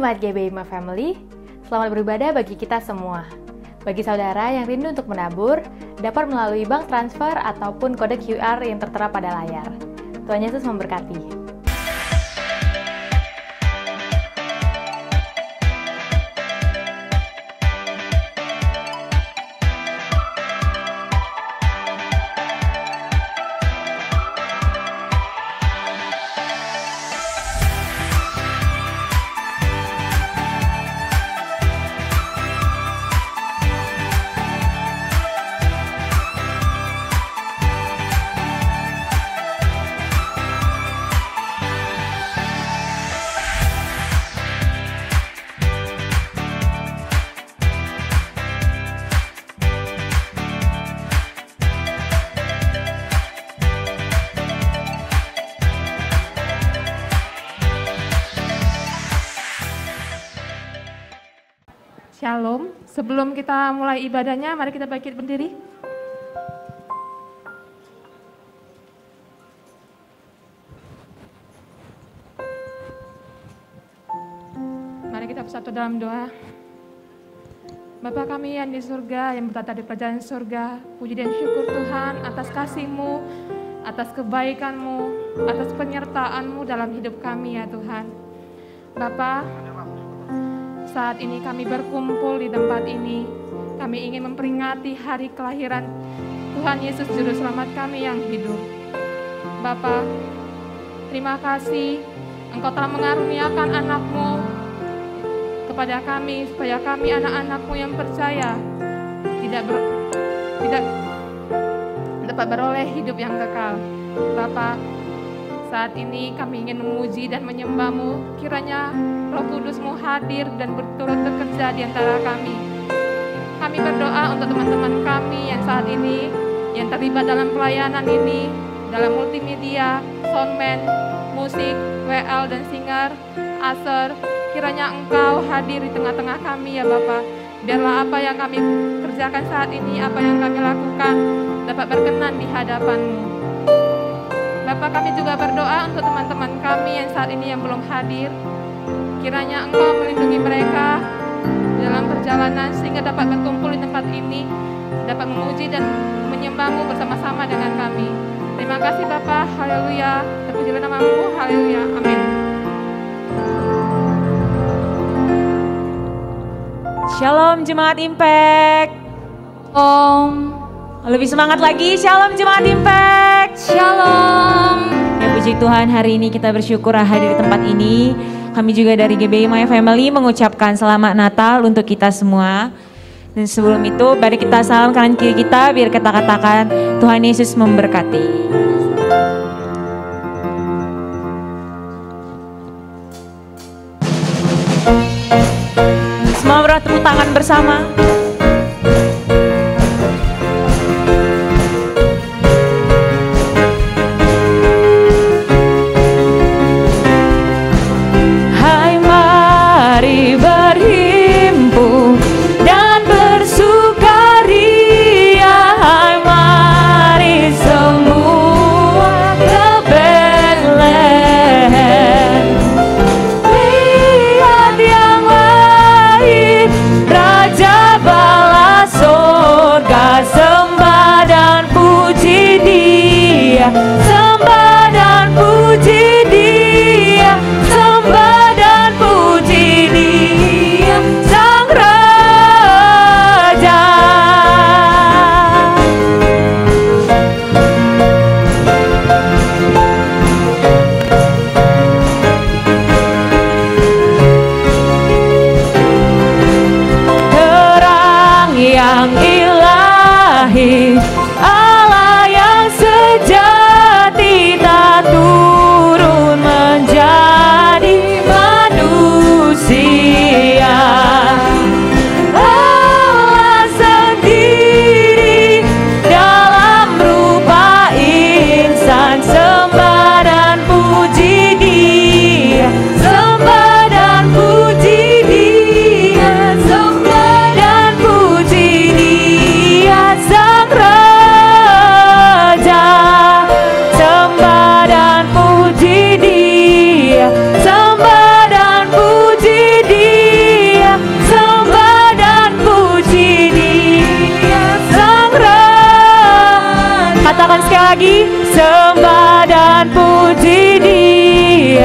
Jemaat GBI My Family, selamat beribadah bagi kita semua. Bagi saudara yang rindu untuk menabur, dapat melalui bank transfer ataupun kode QR yang tertera pada layar. Tuhan Yesus memberkati. Shalom, sebelum kita mulai ibadahnya, mari kita bangkit berdiri. Mari kita bersatu dalam doa. Bapa kami yang di surga, yang bertata di kerajaan surga, puji dan syukur Tuhan atas kasih-Mu, atas kebaikan-Mu, atas penyertaan-Mu dalam hidup kami ya Tuhan. Bapa, saat ini kami berkumpul di tempat ini, kami ingin memperingati hari kelahiran Tuhan Yesus Juru Selamat kami yang hidup. Bapa, terima kasih Engkau telah mengaruniakan anak-Mu kepada kami, supaya kami anak-anak-Mu yang percaya tidak dapat beroleh hidup yang kekal. Bapa, saat ini kami ingin memuji dan menyembah-Mu, kiranya Roh Kudus-Mu hadir dan berturut bekerja di antara kami. Kami berdoa untuk teman-teman kami yang saat ini, yang terlibat dalam pelayanan ini, dalam multimedia, soundman, musik, WL dan singer, Aser, kiranya Engkau hadir di tengah-tengah kami ya Bapa. Biarlah apa yang kami kerjakan saat ini, apa yang kami lakukan, dapat berkenan di hadapan-Mu. Bapak, kami juga berdoa untuk teman-teman kami yang saat ini yang belum hadir. Kiranya Engkau melindungi mereka dalam perjalanan sehingga dapat berkumpul di tempat ini, dapat memuji dan menyembah-Mu bersama-sama dengan kami. Terima kasih Bapa, haleluya. Terpujilah nama-Mu, haleluya, amin. Shalom Jemaat Impact. Lebih semangat lagi, Shalom Jemaat Impact. Shalom. Ya puji Tuhan, hari ini kita bersyukur hadir di tempat ini. Kami juga dari GBI My Family mengucapkan selamat Natal untuk kita semua. Dan sebelum itu, mari kita salam kanan kiri kita biar kita katakan Tuhan Yesus memberkati. Semua bertepuk tangan bersama. Sembah dan puji Dia, sembah dan puji Dia, Sang Raja. Terang yang ilahi, Allah yang sejati tak turun menjadi manusia. Allah sendiri dalam rupa insan, sembah dan puji Dia, sembah dan puji Dia, sembah dan puji Dia, Sang Raja.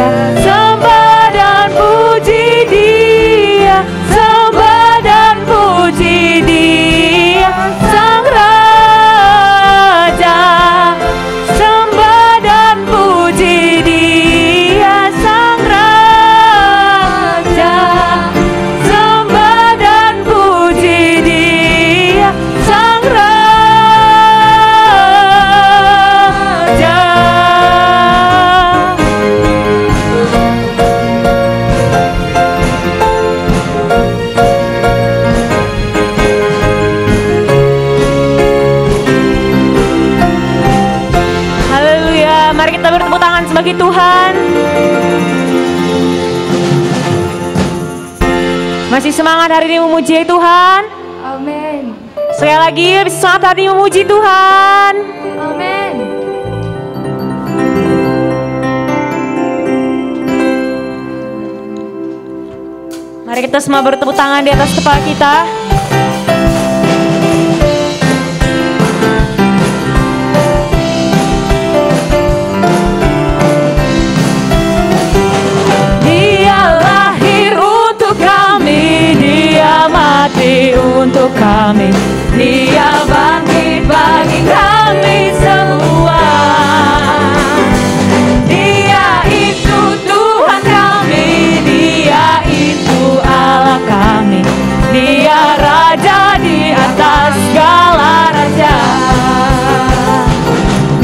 Dia, sembah dan puji Dia, sembah dan puji Dia, Sang Raja. Sembah dan puji Dia, Sang Raja. Sembah dan puji Dia, Sang Raja. Haleluya, mari kita bertepuk tangan sebagai Tuhan. Masih semangat hari ini memuji Tuhan? Amin. Sekali lagi, lebih semangat hari ini memuji Tuhan. Amin. Mari kita semua bertepuk tangan di atas kepala kita. Dia lahir untuk kami, Dia mati untuk kami, Dia bangkit bagi kami semua. Dia itu Tuhan kami, Dia itu Allah kami, Dia Raja di atas segala raja.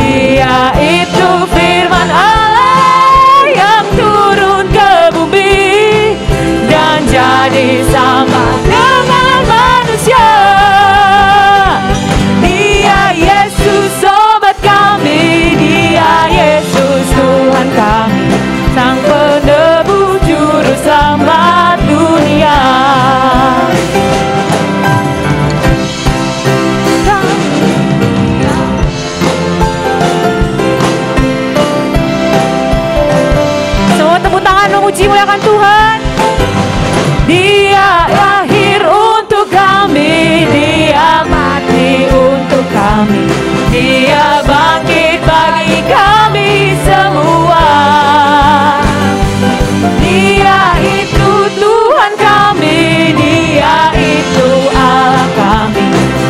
Dia itu firman Allah yang turun ke bumi dan jadi sama dengan manusia. Dia Yesus sobat kami, Dia Yesus Tuhan kami, Sang penebus juru selamat dunia. Semua tepuk tangan memuji muliakan Tuhan. Dia lahir untuk kami, Dia mati untuk kami, Dia bangkit bagi kami semua. Dia itu Tuhan kami, Dia itu Allah kami,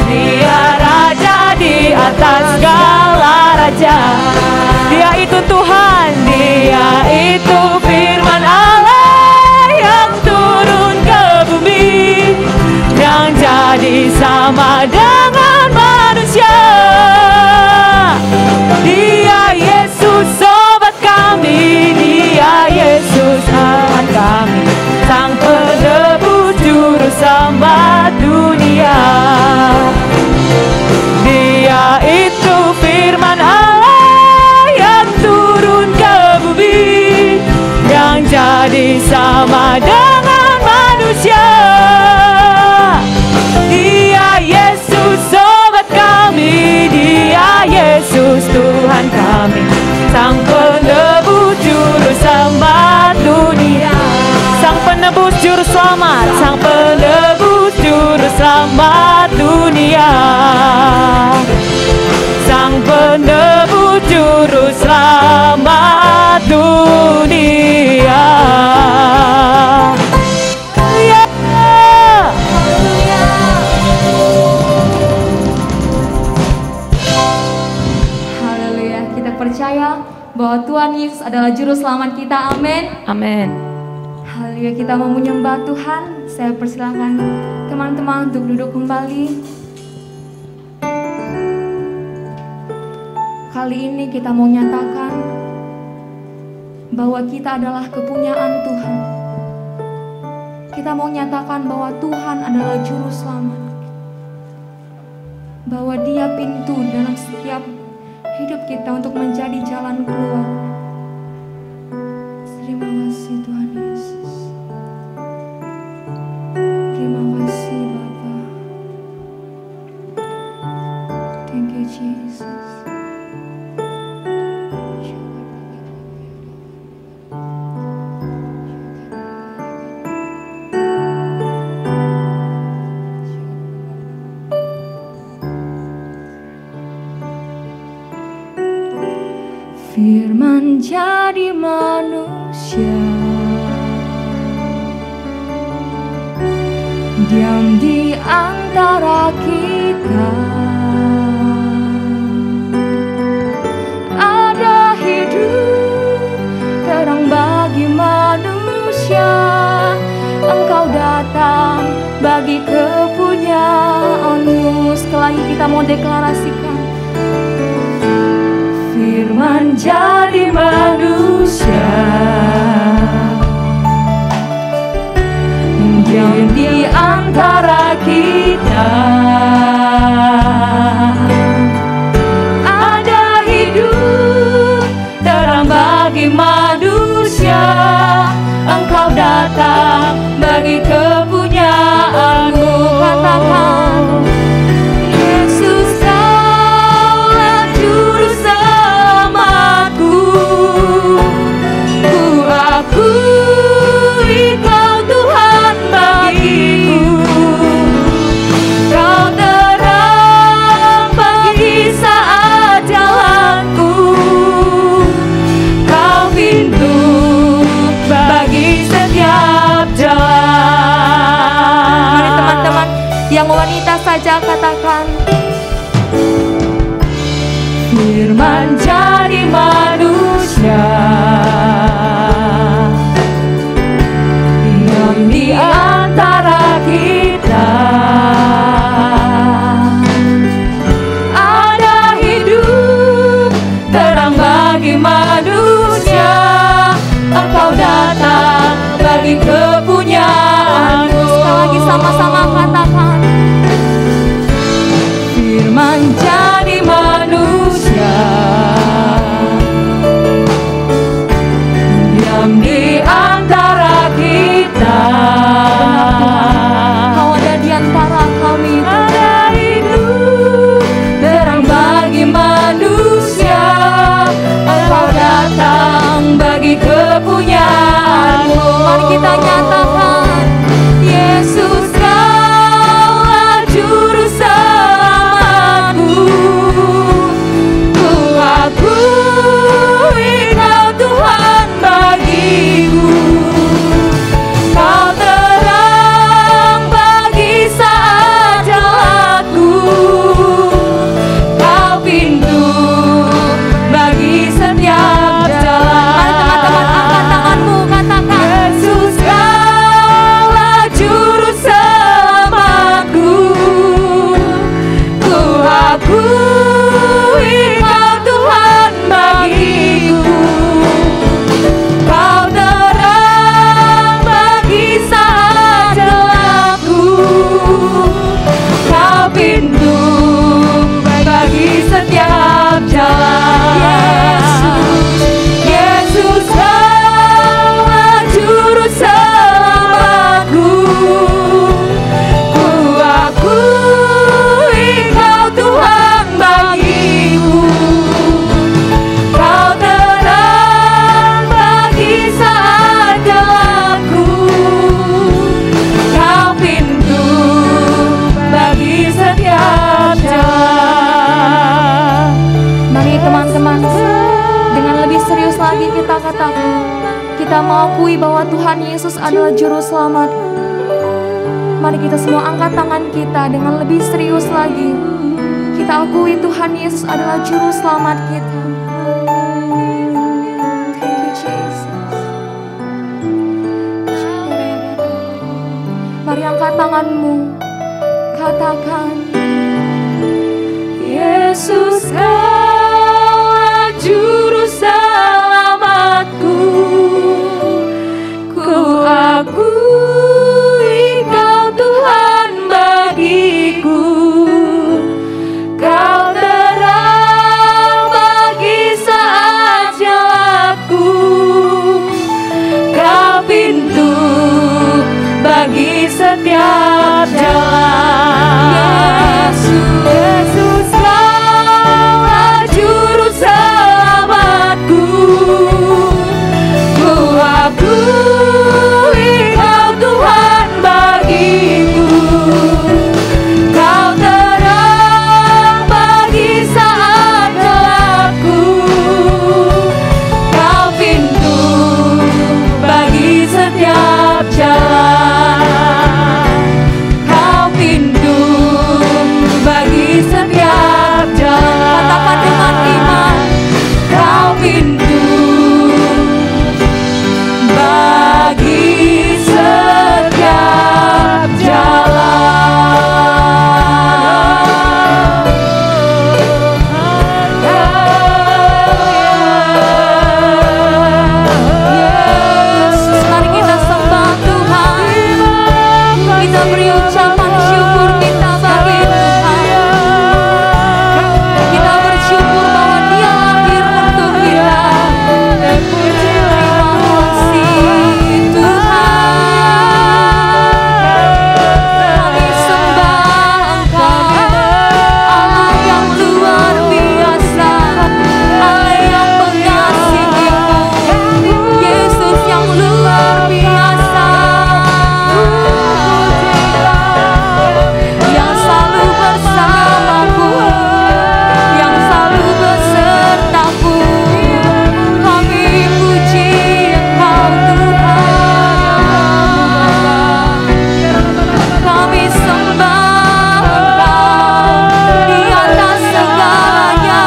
Dia Raja di atas segala raja. Dia itu Tuhan, Dia itu firman Allah yang turun ke bumi yang jadi sama dengan manusia. Dia Yesus sobat kami, Dia Yesus Tuhan kami, Sang penebus juru selamat dunia. Dia itu firman Allah yang turun ke bumi yang jadi sama dengan manusia. Dia Yesus sobat kami, Dia Yesus Tuhan kami, Sang penebus juru selamat dunia. Sang penebus juru selamat, Sang penebus juru selamat dunia. Sang penebus juru selamat dunia. Haleluya. Kita percaya bahwa Tuhan Yesus adalah juru selamat kita. Amin. Amin. Haleluya, kita mau menyembah Tuhan. Saya persilakan teman-teman untuk duduk kembali. Kali ini kita mau nyatakan bahwa kita adalah kepunyaan Tuhan. Kita mau nyatakan bahwa Tuhan adalah juru selamat, bahwa Dia pintu dalam setiap hidup kita untuk menjadi jalan keluar. Terima kasih Tuhan Yesus. Terima kasih Bapa. Thank you Jesus. Firman jadi manusia diam di antara kita. Ada hidup terang bagi manusia. Engkau datang bagi kepunyaanmu. Sekali lagi kita mau deklarasikan. Firman jadi manusia, diam di antara kita. Ada hidup terang bagi manusia. Engkau datang bagi kepunyaanmu. Katakan, Yesus Kaulah Juru Selamatku. Ku akui Kau Tuhan bagiku. Kau terang bagi saat jalanku. Kau pintu bagi setiap jalan. Mari teman-teman yang wanita saja katakan, firman jadi manusia, diam di antara kita. Ada hidup terang bagi manusia. Engkau datang bagi kepunyaanmu. Sekali lagi sama-sama katakan, firman jadi manusia, diam di antara kita. Kau ada di antara kami. Ada hidup terang bagi manusia. Engkau datang bagi kepunyaanmu. Mari kita nyatakan, Yesus Kaulah Juru Selamatku. Ku akui Kau Tuhan bagiku. Kau terang bagi saat jalanku. Kau pintu bagi setiap jalan. Mari teman-teman angkat tanganmu, katakan, Yesus Kaulah Juru Selamatku. Ku akui Kau Tuhan bagiku. Kau terang bagi saat jalanku. Kau pintu bagi setiap jalan. Yesus Kaulah Juru Selamatku. Ku akui Kau Tuhan bagiku. Kau terang bagi saat jalanku. Kau pintu bagi setiap jalan. Mari teman-teman, dengan lebih serius lagi kita katakan, kita mengakui bahwa Tuhan Yesus adalah Juru Selamat. Mari kita semua angkat tangan kita dengan lebih serius lagi. Kita akui Tuhan Yesus adalah Juru Selamat kita. Thank you, Jesus. Mari angkat tanganmu, katakan, Yesus Kaulah Juru Selamatku. Ku akui Kau Tuhan bagiku. Kau terang bagi saat jalanku. Kau pintu bagi setiap jalan. Yesus Kaulah Juru Selamatku. Ku akui Kau Tuhan bagiku. Kau terang bagi saat jalanku. Kau pintu bagi setiap jalan. Kita beri ucapan syukur kita bagi Tuhan. Kita bersyukur bahwa Dia lahir untuk kita. Terima kasih Tuhan. Kami sembah Engkau, Allah yang luar biasa, Allah yang mengasihi-Mu, Yesus yang luar biasa, yang selalu bersamaku, yang selalu besertaku. Kami puji Engkau Tuhan, kami sembah Engkau di atas segalanya.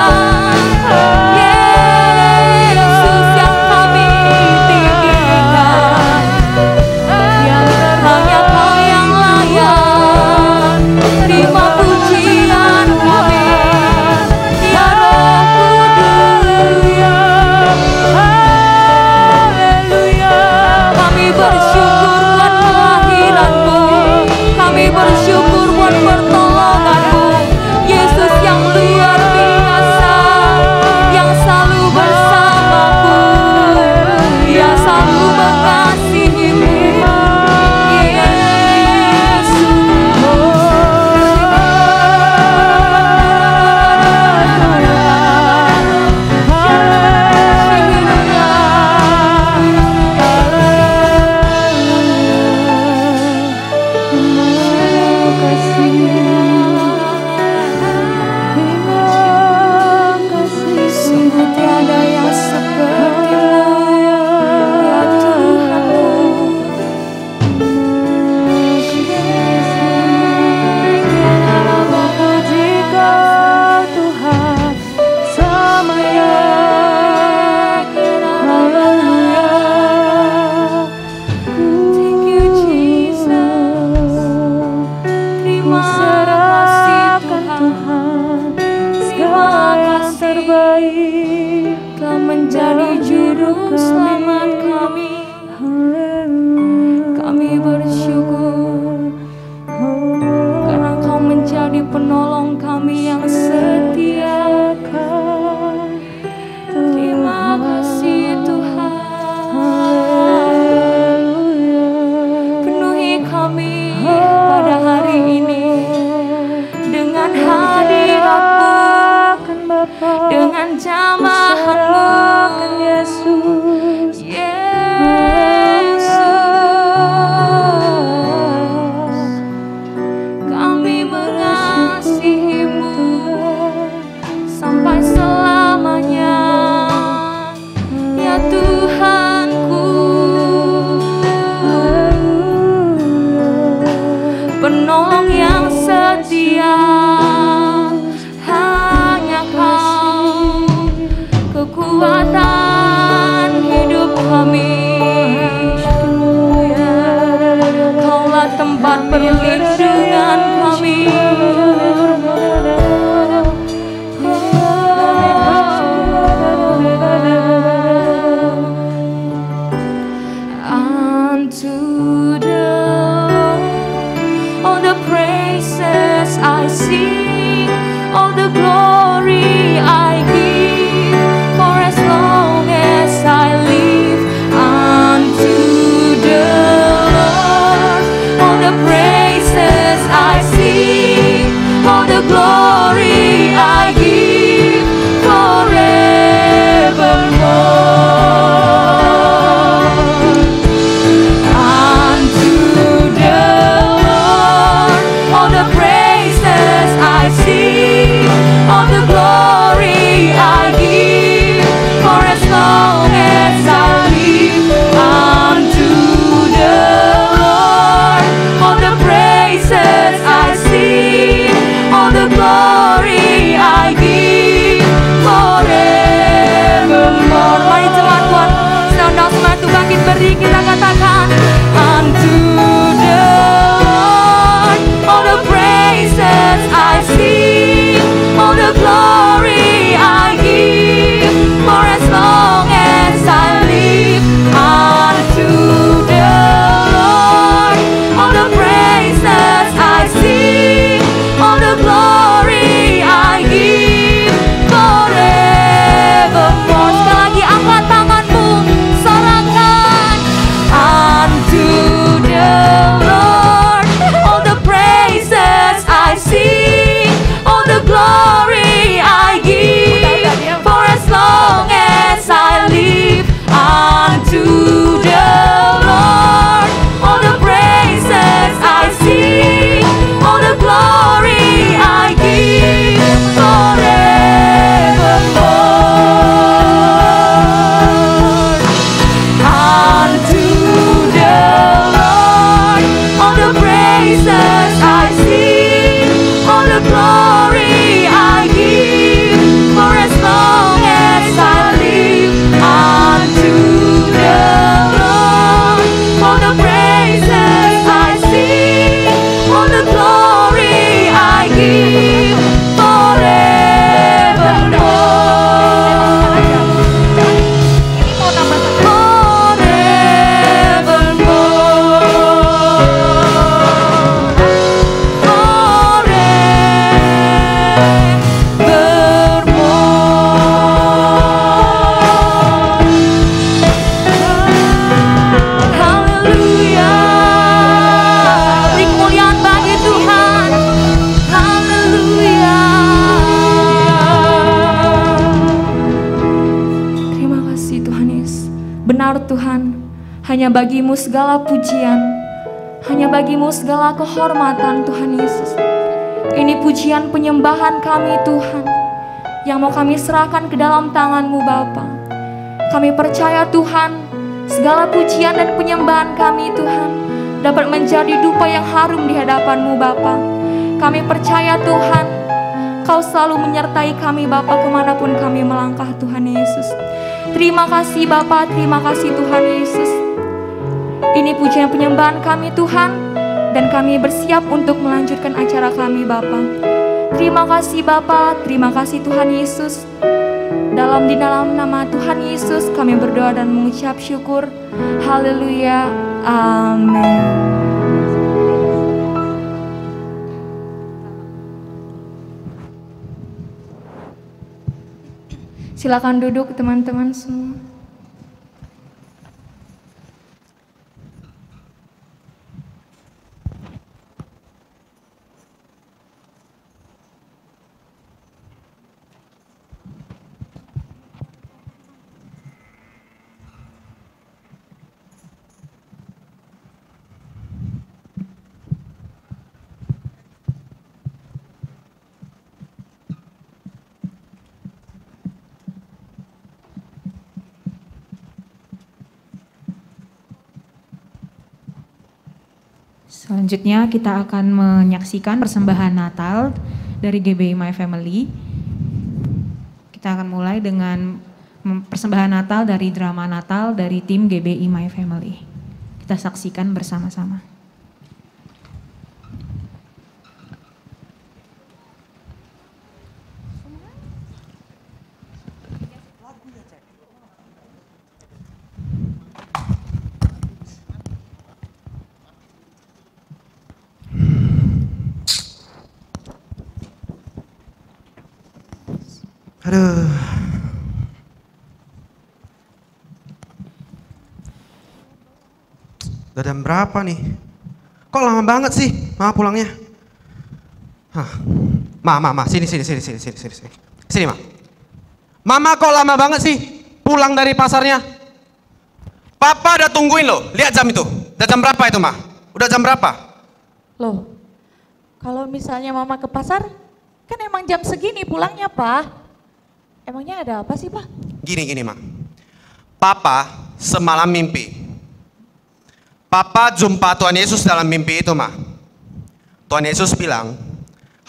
Yesus yang kami tinggikan, hanya Kau yang layak terima pujian kami, ya Roh Kudus. Kami bersyukur buat kelahiran-Mu, kami bersyukur buat pertolongan-Mu, Yesus yang luar biasa, yang selalu bersamaku, yang selalu mengasihi-Mu, sungguh tiada yang seperti-Mu, ya Tuhanku. Puji Kau Tuhan samaya. Haleluya. Thank you Jesus. Terima kasih Tuhan. Segala yang terbaik Kau menjadi juru selamat kami. Kami bersyukur karena Kau menjadi penolong kami yang setia. Terima kasih Tuhan. Penuhi kami pada hari ini dengan hadirat-Mu, dengan jamahan-Mu, Yesus. Yesus. Kami mengasihi-Mu sampai selamanya, ya Tuhanku. Penolong yang setia, hanya Kau, kekuatan hidup kami. Kaulah tempat perlindungan kami. Unto the Lord all the praises I sing, all the glory I give, for as long as I live. Unto the Lord all the praises I sing, all the glory I give, forevermore. Unto the Lord all the praises I sing, all I sing, all the glory I give, for as long as I live unto the Lord. All the praises I sing, all the glory I give, Tuhan, hanya bagimu segala pujian, hanya bagimu segala kehormatan Tuhan Yesus. Ini pujian penyembahan kami Tuhan, yang mau kami serahkan ke dalam tangan-Mu Bapa. Kami percaya Tuhan, segala pujian dan penyembahan kami Tuhan, dapat menjadi dupa yang harum di hadapan-Mu Bapa. Kami percaya Tuhan, Kau selalu menyertai kami Bapa kemanapun kami melangkah Tuhan Yesus. Terima kasih Bapa, terima kasih Tuhan Yesus. Ini pujian penyembahan kami Tuhan, dan kami bersiap untuk melanjutkan acara kami Bapa. Terima kasih Bapa, terima kasih Tuhan Yesus. Di dalam nama Tuhan Yesus kami berdoa dan mengucap syukur. Haleluya, amin. Silakan duduk teman-teman semua. Selanjutnya kita akan menyaksikan persembahan Natal dari GBI My Family. Kita akan mulai dengan persembahan Natal dari drama Natal dari tim GBI My Family. Kita saksikan bersama-sama. Aduh. Udah jam berapa nih? Kok lama banget sih Mama pulangnya? Hah. Ma, sini. Sini, Ma. Mama kok lama banget sih pulang dari pasarnya? Papa udah tungguin loh, lihat jam itu. Udah jam berapa itu, Ma? Udah jam berapa? Loh, kalau misalnya Mama ke pasar, kan emang jam segini pulangnya, Pak. Emangnya ada apa sih, Pak? Gini, Ma. Papa semalam mimpi. Papa jumpa Tuhan Yesus dalam mimpi itu, Ma. Tuhan Yesus bilang,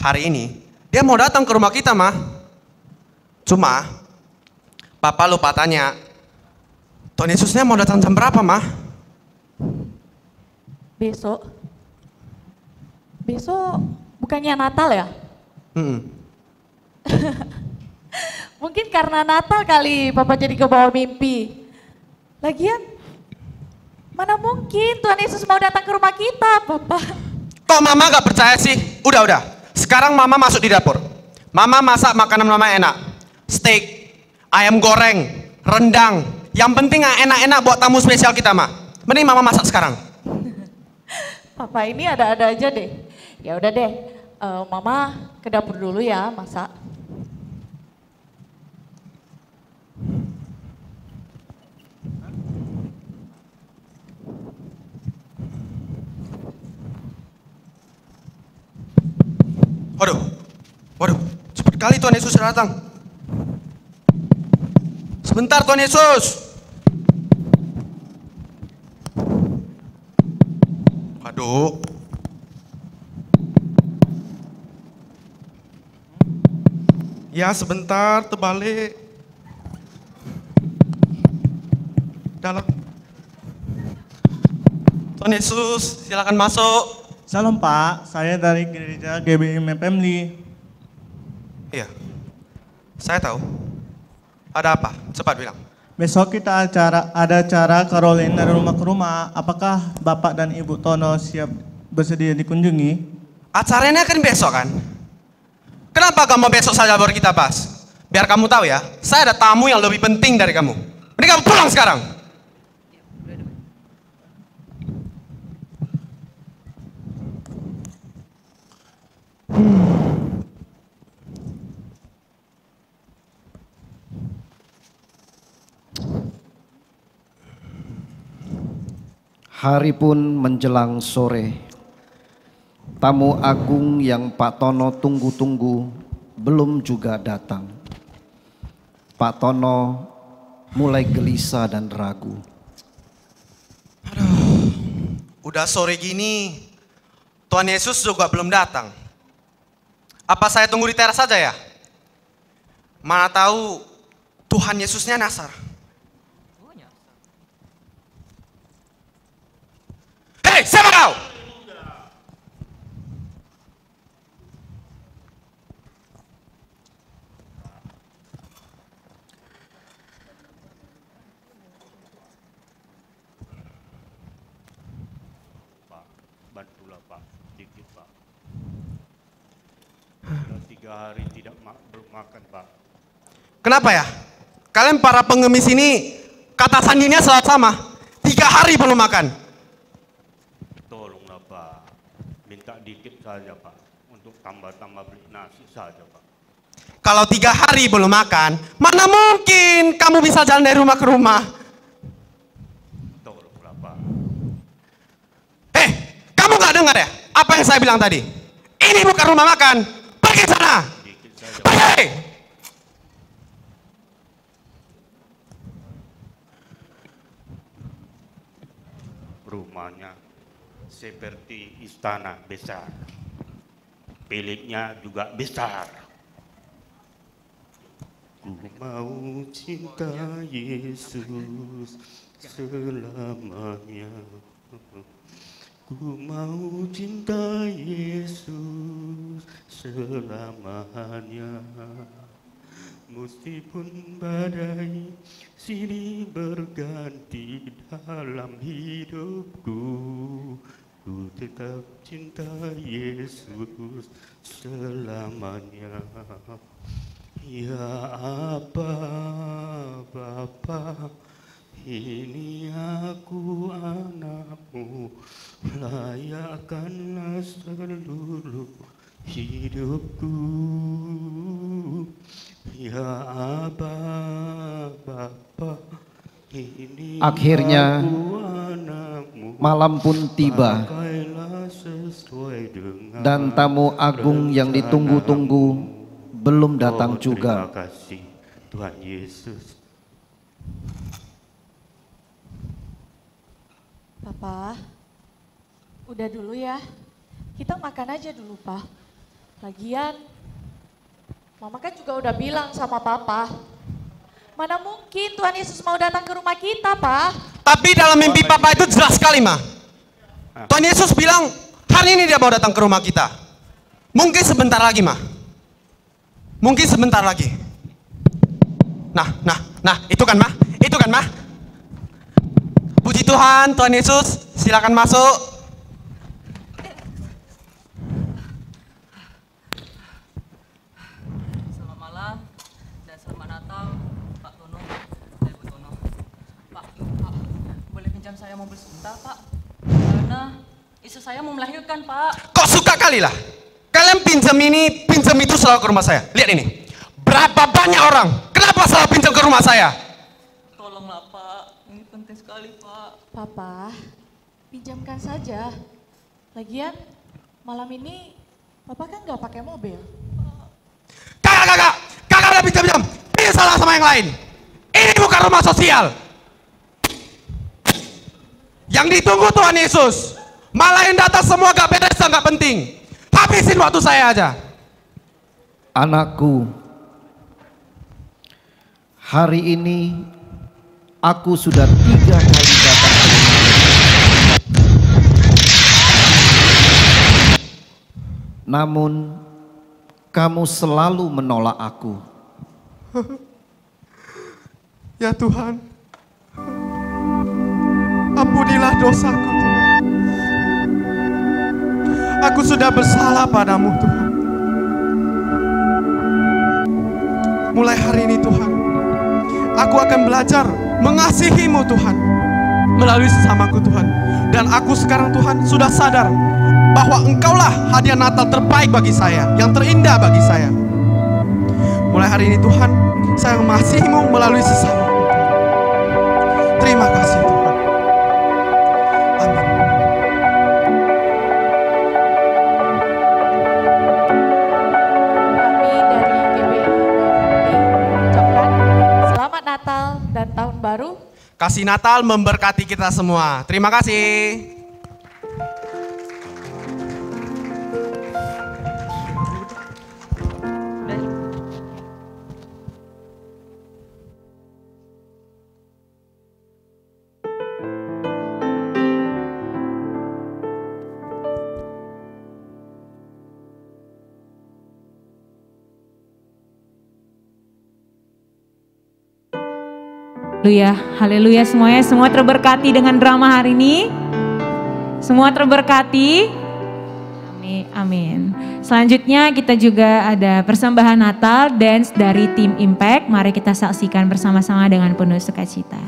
hari ini dia mau datang ke rumah kita, Ma. Cuma, Papa lupa tanya, Tuhan Yesusnya mau datang jam berapa, Ma? Besok bukannya Natal ya? Mungkin karena Natal kali Papa jadi kebawa mimpi. Lagian, mana mungkin Tuhan Yesus mau datang ke rumah kita, Papa? Kok Mama gak percaya sih? Udah. Sekarang Mama masuk di dapur. Mama masak makanan Mama enak. Steak, ayam goreng, rendang. Yang penting enak-enak buat tamu spesial kita, Ma. Mending Mama masak sekarang. Papa ini ada-ada aja deh. Ya udah deh, Mama ke dapur dulu ya masak. Waduh, cepat kali Tuhan Yesus datang. Sebentar Tuhan Yesus. Waduh. Ya sebentar, terbalik. Dalam. Tuhan Yesus, silakan masuk. Salam Pak, saya dari gereja GBI My Family. Iya, saya tahu. Ada apa? Cepat bilang. Besok kita ada acara Caroline dari rumah ke rumah. Apakah Bapak dan Ibu Tono siap bersedia dikunjungi? Acaranya kan besok kan? Kenapa kamu besok saja baru kita bahas? Biar kamu tahu ya, saya ada tamu yang lebih penting dari kamu. Mending kamu pulang sekarang. Hari pun menjelang sore. Tamu agung yang Pak Tono tunggu-tunggu belum juga datang. Pak Tono mulai gelisah dan ragu. Udah sore gini, Tuhan Yesus juga belum datang. Apa saya tunggu di teras saja ya? Mana tahu Tuhan Yesusnya nyasar. Hei, siapa kau? Pak, bantulah Pak, dikit Pak. Sudah 3 hari tidak belum makan Pak. Kenapa ya? Kalian para pengemis ini kata sandinya selalu sama. 3 hari belum makan. Tolonglah Pak, minta dikit saja Pak, untuk tambah-tambah beli nasi saja Pak. Kalau 3 hari belum makan, mana mungkin kamu bisa jalan dari rumah ke rumah? Tolonglah Pak. Kamu nggak dengar ya? Apa yang saya bilang tadi? Ini bukan rumah makan. Pergi sana. Dikit saja Pak. Pergi. Rumahnya seperti istana besar. Biliknya juga besar. Ku mau cinta Yesus selamanya. Ku mau cinta Yesus selamanya. Meskipun badai silih berganti dalam hidupku, ku tetap cinta Yesus selamanya. Ya apa Bapa, ini aku anakmu, layakkanlah seluruh hidupku. Ya Aba Bapa, ini Akhirnya aku anakmu, malam pun tiba pakailah sesuai dengan dan tamu agung yang ditunggu-tunggu belum datang juga. Terima kasih Tuhan Yesus. Papa, udah dulu ya. Kita makan aja dulu, Pak. Lagian, Mama kan juga udah bilang sama Papa. Mana mungkin Tuhan Yesus mau datang ke rumah kita, Pak. Tapi dalam mimpi Papa itu jelas sekali, Ma. Tuhan Yesus bilang, hari ini dia mau datang ke rumah kita. Mungkin sebentar lagi, Ma. Mungkin sebentar lagi. Nah, itu kan, Ma. Itu kan, Ma. Puji Tuhan, Tuhan Yesus, silakan masuk. Selamat malam dan selamat Natal, Pak Tono dan Ibu Tono. Pak, boleh pinjam saya mobil sebentar, Pak? Karena istri saya mau melahirkan, Pak. Kok suka kali lah. Kalian pinjam ini, pinjam itu selalu ke rumah saya. Lihat ini. Berapa banyak orang. Kenapa selalu pinjam ke rumah saya? Tolonglah, Pak. Ini penting sekali, Pak. Papa, pinjamkan saja. Lagian, malam ini Papa kan nggak pakai mobil. Kakak udah pinjam-pinjam. Ini salah sama yang lain. Ini bukan rumah sosial. Yang ditunggu Tuhan Yesus. Malah yang datang semua gak beres dan gak penting. Habisin waktu saya aja. Anakku, Hari ini aku sudah 3 kali datang ke rumahmu. Namun kamu selalu menolak aku. Ya Tuhan, ampunilah dosaku Tuhan. Aku sudah bersalah padamu Tuhan. Mulai hari ini Tuhan, aku akan belajar mengasihimu Tuhan melalui sesamaku Tuhan. Dan aku sekarang Tuhan sudah sadar bahwa Engkaulah hadiah Natal terbaik bagi saya, yang terindah bagi saya. Mulai hari ini Tuhan, saya mengasihimu melalui sesama. Terima kasih Tuhan. Amin. Kami dari GBI mengucapkan selamat Natal dan Tahun Baru. Kasih Natal memberkati kita semua. Terima kasih. Haleluya, haleluya semuanya, semua terberkati dengan drama hari ini. Semua terberkati. Amin, amin. Selanjutnya kita juga ada persembahan Natal dance dari tim Impact. Mari kita saksikan bersama-sama dengan penuh sukacita.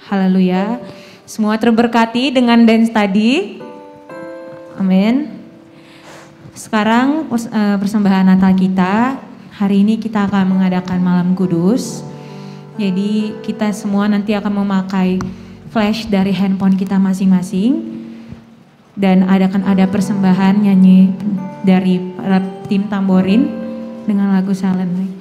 Haleluya. Semua terberkati dengan dance tadi. Amin. Sekarang persembahan Natal kita. Hari ini kita akan mengadakan malam kudus. Jadi kita semua nanti akan memakai flash dari handphone kita masing-masing. Dan akan ada persembahan nyanyi dari para tim tamborin dengan lagu Silent Night.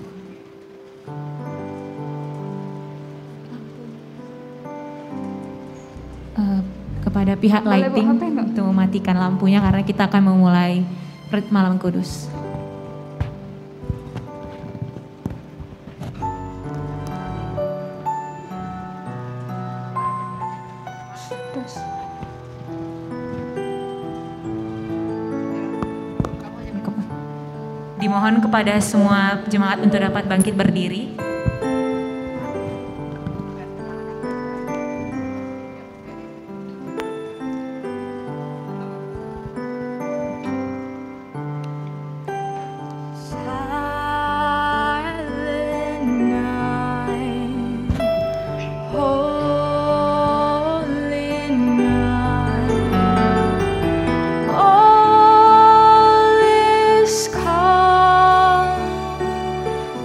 Kepada pihak lighting untuk mematikan lampunya karena kita akan memulai malam kudus. Dimohon kepada semua jemaat untuk dapat bangkit berdiri.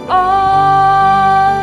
All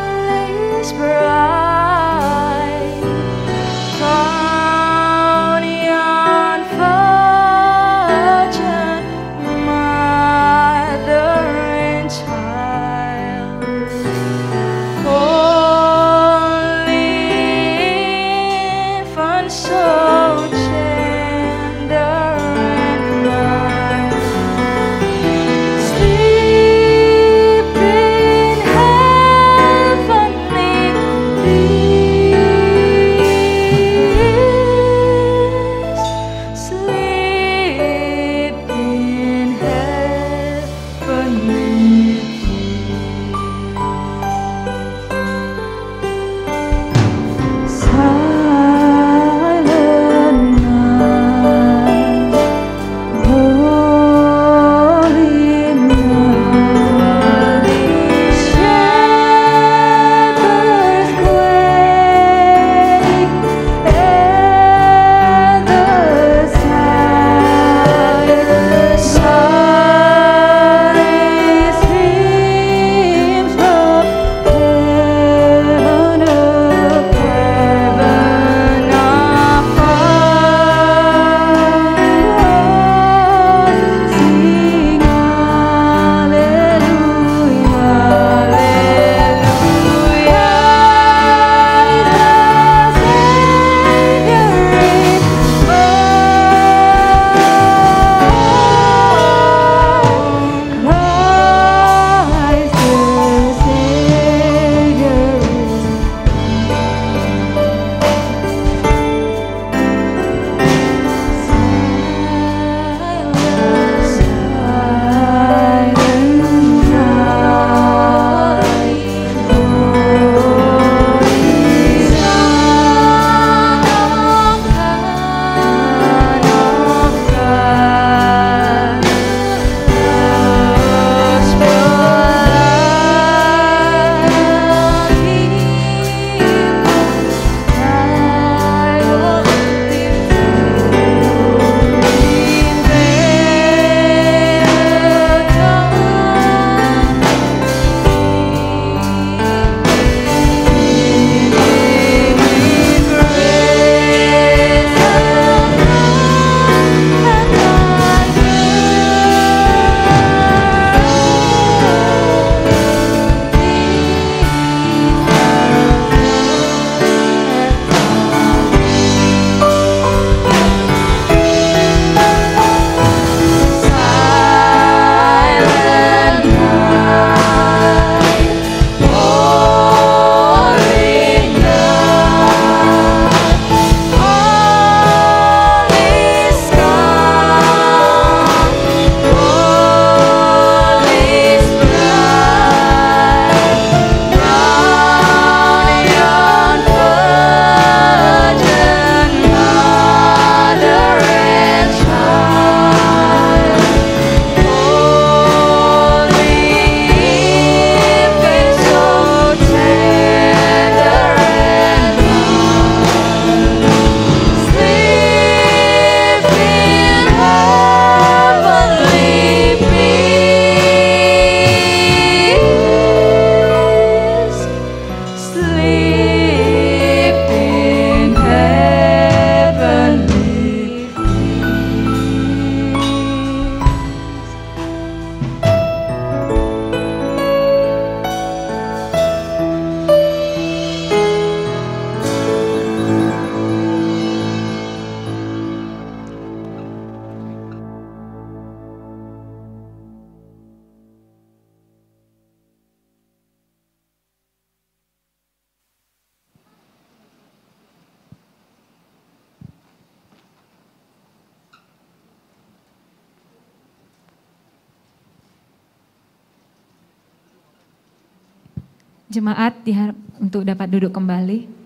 Jemaat diharap untuk dapat duduk kembali.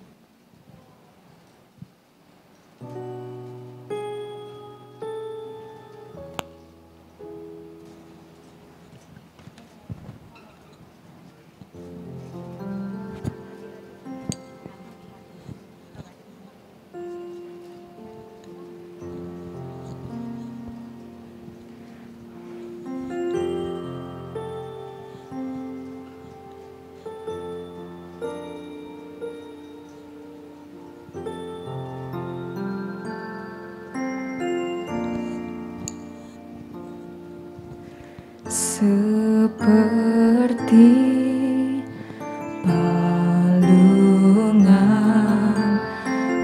Seperti balungan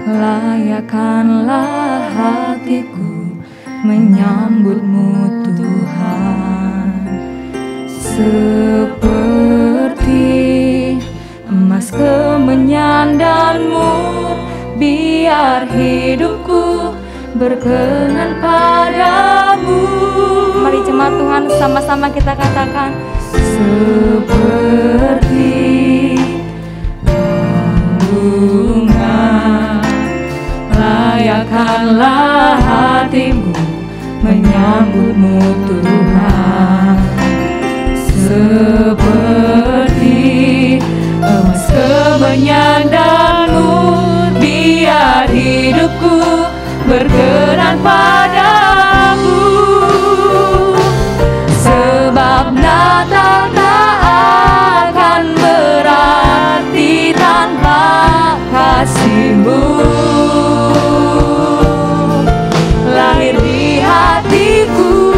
layakkanlah hatiku menyambutmu Tuhan. Seperti emas kemenyan dan mur, biar hidupku berkenan padamu. Mari jemaat Tuhan sama-sama kita katakan, seperti bunga layakkanlah hatimu menyambutmu Tuhan. Seperti emas kemenyan dan mur, biar hidupku berkenan padamu. Sebab Natal tak akan berarti tanpa kasih-Mu. Lahir di hatiku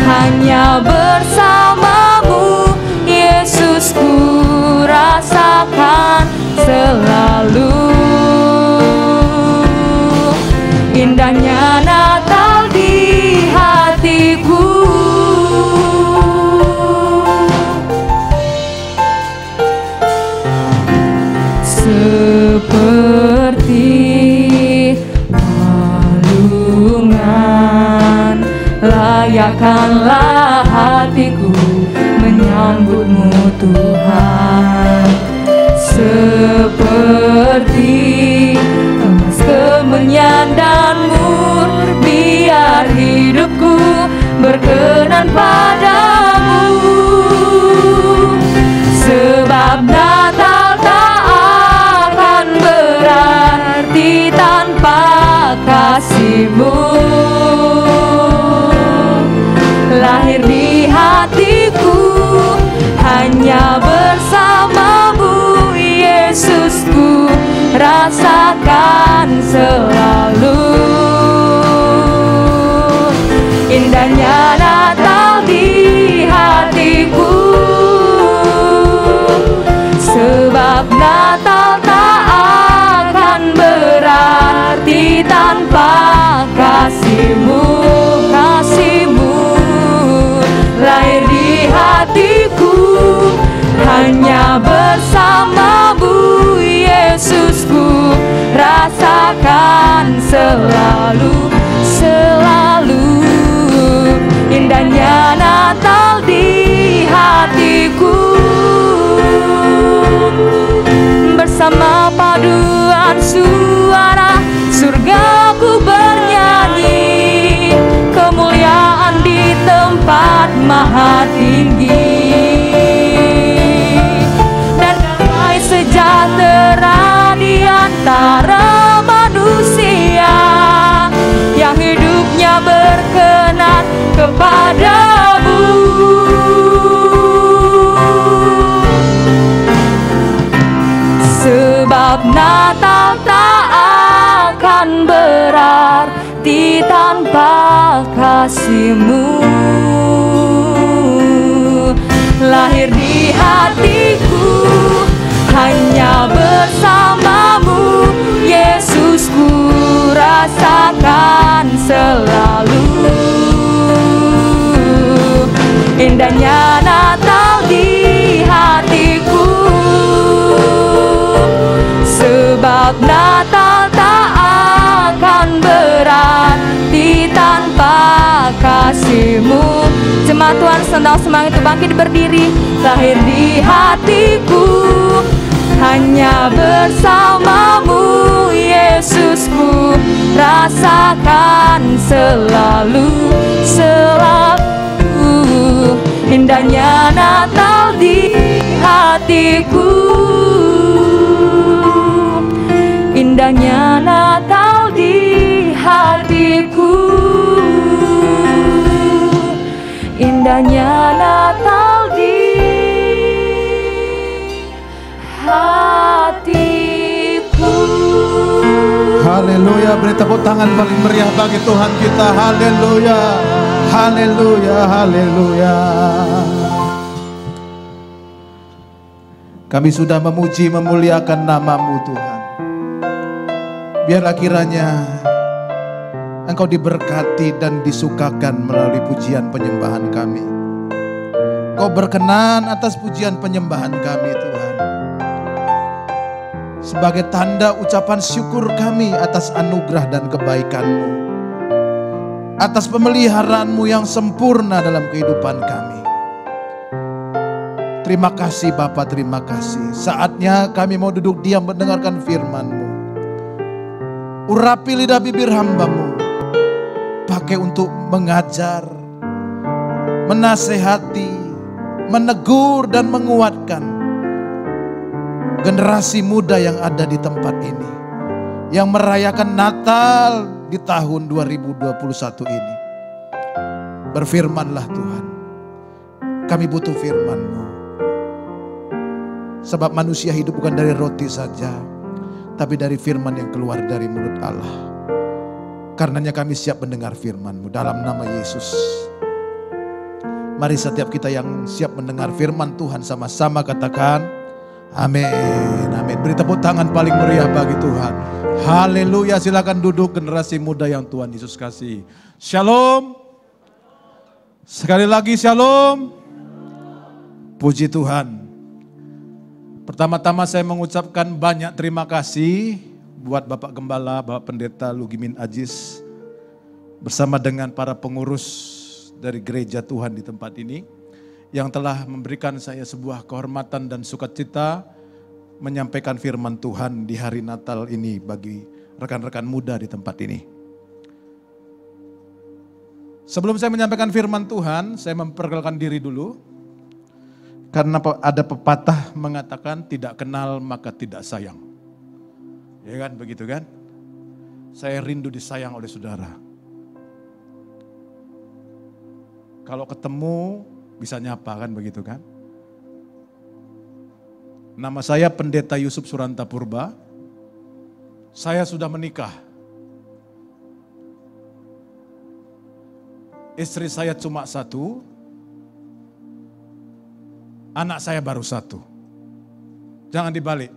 hanya bersama-Mu, Yesus, ku rasakan selalu. Indahnya Natal di hatiku. Seperti balungan layakkanlah hatiku menyambutmu Tuhan. Seperti emas kemenyan dan mur, biar hidupku berkenan padamu. Sebab Natal tak akan berarti tanpa kasih-Mu. Lahir di hatiku hanya bersama-Mu, Yesus, ku rasakan selalu. Indahnya Natal di hatiku. Sebab Natal tak akan berarti tanpa kasih-Mu, kasih-Mu. Lahir di hatiku hanya bersama-Mu, Yesus, ku rasakan selalu, selalu. Indahnya Natal di hatiku. Bersama paduan suara surgaku bernyanyi, kemuliaan di tempat maha tinggi, dan damai sejahtera di antara manusia yang hidupnya berkenan kepadamu. Sebab Natal tak akan berarti tanpa kasih-Mu. Lahir di hatiku hanya bersama-Mu, Yesus, ku rasakan selalu. Indahnya Natal di hatiku. Sebab Natal tak akan berarti tanpa kasih-Mu. Jemaat Tuhan, senang semangat itu bangkit berdiri. Lahir di hatiku hanya bersamamu Yesusku, rasakan selalu, selalu indahnya Natal di hatiku, indahnya Natal di hatiku, indahnya Natal di hatiku. Haleluya, beri tepuk tangan paling meriah bagi Tuhan kita. Haleluya, haleluya, haleluya. Kami sudah memuji, memuliakan nama-Mu Tuhan. Biarlah kiranya Engkau diberkati dan disukakan melalui pujian penyembahan kami. Kau berkenan atas pujian penyembahan kami Tuhan. Sebagai tanda ucapan syukur kami atas anugerah dan kebaikan-Mu, atas pemeliharaan-Mu yang sempurna dalam kehidupan kami. Terima kasih Bapa, terima kasih. Saatnya kami mau duduk diam mendengarkan firman-Mu. Urapi lidah bibir hamba-Mu, pakai untuk mengajar, menasehati, menegur dan menguatkan generasi muda yang ada di tempat ini, yang merayakan Natal di tahun 2021 ini. Berfirmanlah Tuhan, kami butuh firman-Mu. Sebab manusia hidup bukan dari roti saja, tapi dari firman yang keluar dari mulut Allah. Karenanya kami siap mendengar firman-Mu dalam nama Yesus. Mari setiap kita yang siap mendengar firman Tuhan sama-sama katakan amin, amin. Beri tepuk tangan paling meriah bagi Tuhan. Haleluya, silakan duduk generasi muda yang Tuhan Yesus kasih. Shalom. Sekali lagi shalom. Puji Tuhan. Pertama-tama saya mengucapkan banyak terima kasih buat Bapak Gembala, Bapak Pendeta Lugimin Ajis bersama dengan para pengurus dari gereja Tuhan di tempat ini yang telah memberikan saya sebuah kehormatan dan sukacita menyampaikan firman Tuhan di hari Natal ini bagi rekan-rekan muda di tempat ini. Sebelum saya menyampaikan firman Tuhan, saya memperkenalkan diri dulu. Karena ada pepatah mengatakan tidak kenal maka tidak sayang. Ya kan, begitu kan? Saya rindu disayang oleh saudara. Kalau ketemu bisa nyapa kan, begitu kan? Nama saya Pendeta Yusuf Suranta Purba. Saya sudah menikah. Istri saya cuma satu. Anak saya baru satu. Jangan dibalik.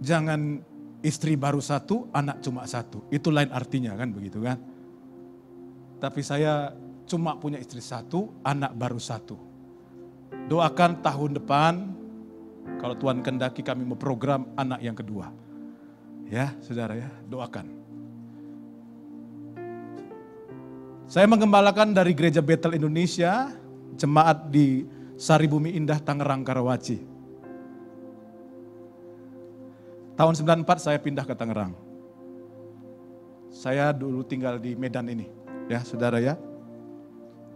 Jangan istri baru satu, anak cuma satu. Itu lain artinya kan, begitu kan? Tapi saya cuma punya istri satu, anak baru satu. Doakan tahun depan, kalau Tuhan kehendaki kami mau program anak yang kedua. Ya saudara ya, doakan. Saya menggembalakan dari Gereja Bethel Indonesia, jemaat di Sari Bumi Indah, Tangerang, Karawaci. Tahun 94 saya pindah ke Tangerang. Saya dulu tinggal di Medan ini, ya saudara ya.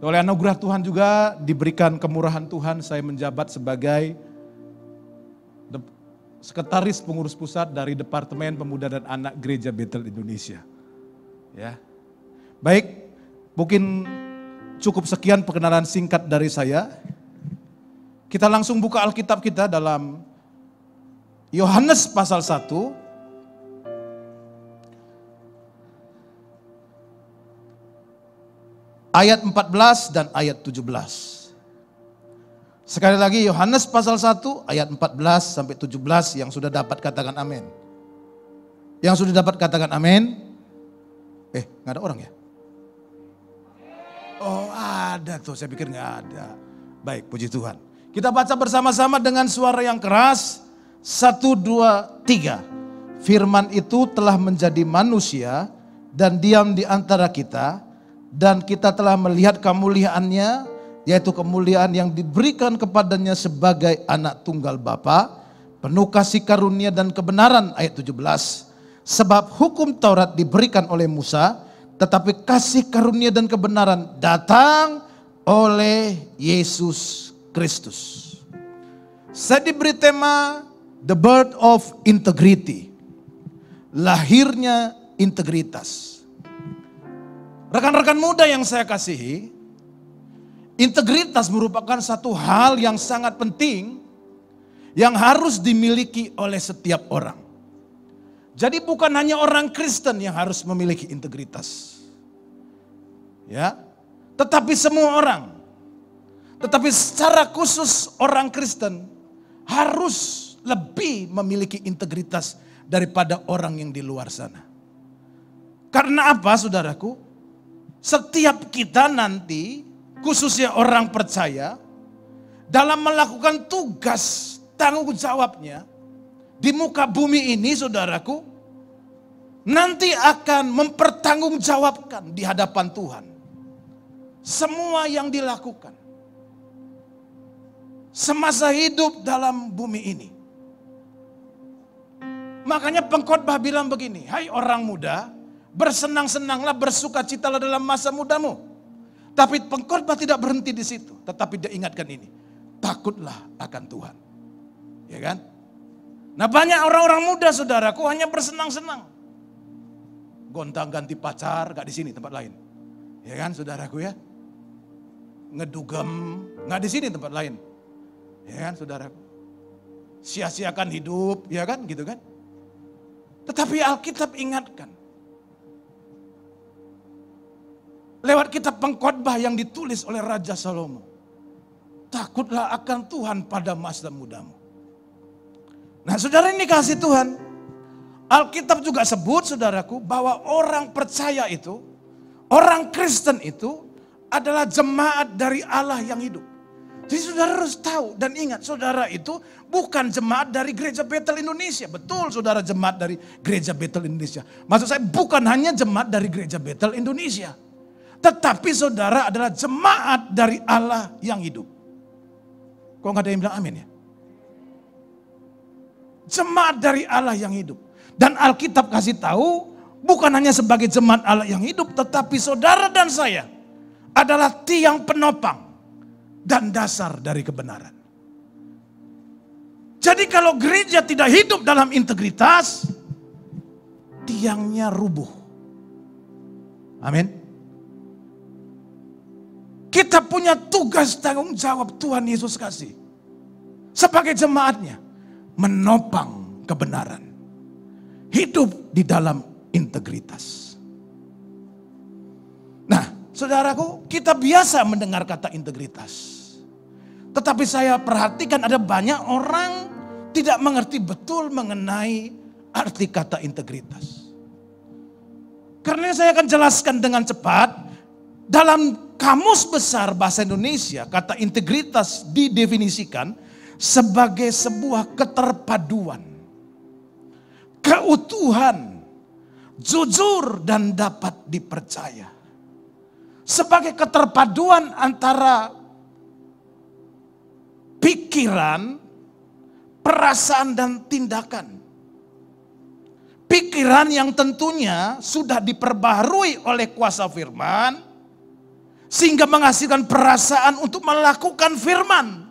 Oleh anugerah Tuhan juga diberikan kemurahan Tuhan, saya menjabat sebagai sekretaris pengurus pusat dari Departemen Pemuda dan Anak Gereja Bethel Indonesia. Ya. Baik, mungkin cukup sekian perkenalan singkat dari saya. Kita langsung buka Alkitab kita dalam Yohanes pasal 1. Ayat 14 dan ayat 17. Sekali lagi Yohanes pasal 1 ayat 14 sampai 17, yang sudah dapat katakan amin. Yang sudah dapat katakan amin. Nggak ada orang ya? Oh ada tuh, saya pikir nggak ada. Baik, puji Tuhan. Kita baca bersama-sama dengan suara yang keras. 1, 2, 3. Firman itu telah menjadi manusia dan diam di antara kita. Dan kita telah melihat kemuliaannya, yaitu kemuliaan yang diberikan kepadanya sebagai anak tunggal Bapa, penuh kasih karunia dan kebenaran ayat 17. Sebab hukum Taurat diberikan oleh Musa, tetapi kasih karunia dan kebenaran datang oleh Yesus Kristus. Saya diberi tema The Birth of Integrity, lahirnya integritas. Rekan-rekan muda yang saya kasihi, integritas merupakan satu hal yang sangat penting yang harus dimiliki oleh setiap orang. Jadi bukan hanya orang Kristen yang harus memiliki integritas. Ya, tetapi semua orang. Tetapi secara khusus orang Kristen harus lebih memiliki integritas daripada orang yang di luar sana. Karena apa, saudaraku? Setiap kita nanti, khususnya orang percaya, dalam melakukan tugas tanggung jawabnya di muka bumi ini, saudaraku, nanti akan mempertanggungjawabkan di hadapan Tuhan semua yang dilakukan semasa hidup dalam bumi ini. Makanya pengkhotbah bilang begini, hai orang muda, bersenang-senanglah, bersukacitalah dalam masa mudamu. Tapi pengkhotbah tidak berhenti di situ, tetapi dia ingatkan ini, takutlah akan Tuhan. Ya kan? Nah, banyak orang-orang muda, saudaraku, hanya bersenang-senang. Gonta-ganti pacar, gak di sini, tempat lain. Ya kan, saudaraku ya? Ngedugem, gak di sini, tempat lain. Ya kan, saudaraku? Sia-siakan hidup, ya kan, gitu kan? Tetapi Alkitab ingatkan, lewat kitab pengkhotbah yang ditulis oleh Raja Salomo, takutlah akan Tuhan pada masa mudamu. Nah, saudara ini kasih Tuhan, Alkitab juga sebut, saudaraku, bahwa orang percaya itu, orang Kristen itu adalah jemaat dari Allah yang hidup. Jadi saudara harus tahu dan ingat, saudara itu bukan jemaat dari Gereja Bethel Indonesia. Betul, saudara jemaat dari Gereja Bethel Indonesia. Maksud saya bukan hanya jemaat dari Gereja Bethel Indonesia, tetapi saudara adalah jemaat dari Allah yang hidup. Kok nggak ada yang bilang amin ya? Jemaat dari Allah yang hidup. Dan Alkitab kasih tahu, bukan hanya sebagai jemaat Allah yang hidup, tetapi saudara dan saya adalah tiang penopang dan dasar dari kebenaran. Jadi kalau gereja tidak hidup dalam integritas, tiangnya rubuh. Amin. Kita punya tugas tanggung jawab, Tuhan Yesus kasih sebagai jemaatnya, menopang kebenaran, hidup di dalam integritas. Nah, saudaraku, kita biasa mendengar kata integritas. Tetapi saya perhatikan ada banyak orang tidak mengerti betul mengenai arti kata integritas. Karena saya akan jelaskan dengan cepat. Dalam kamus besar bahasa Indonesia, kata integritas didefinisikan sebagai sebuah keterpaduan, keutuhan, jujur dan dapat dipercaya. Sebagai keterpaduan antara pikiran, perasaan dan tindakan. Pikiran yang tentunya sudah diperbaharui oleh kuasa firman, sehingga menghasilkan perasaan untuk melakukan firman.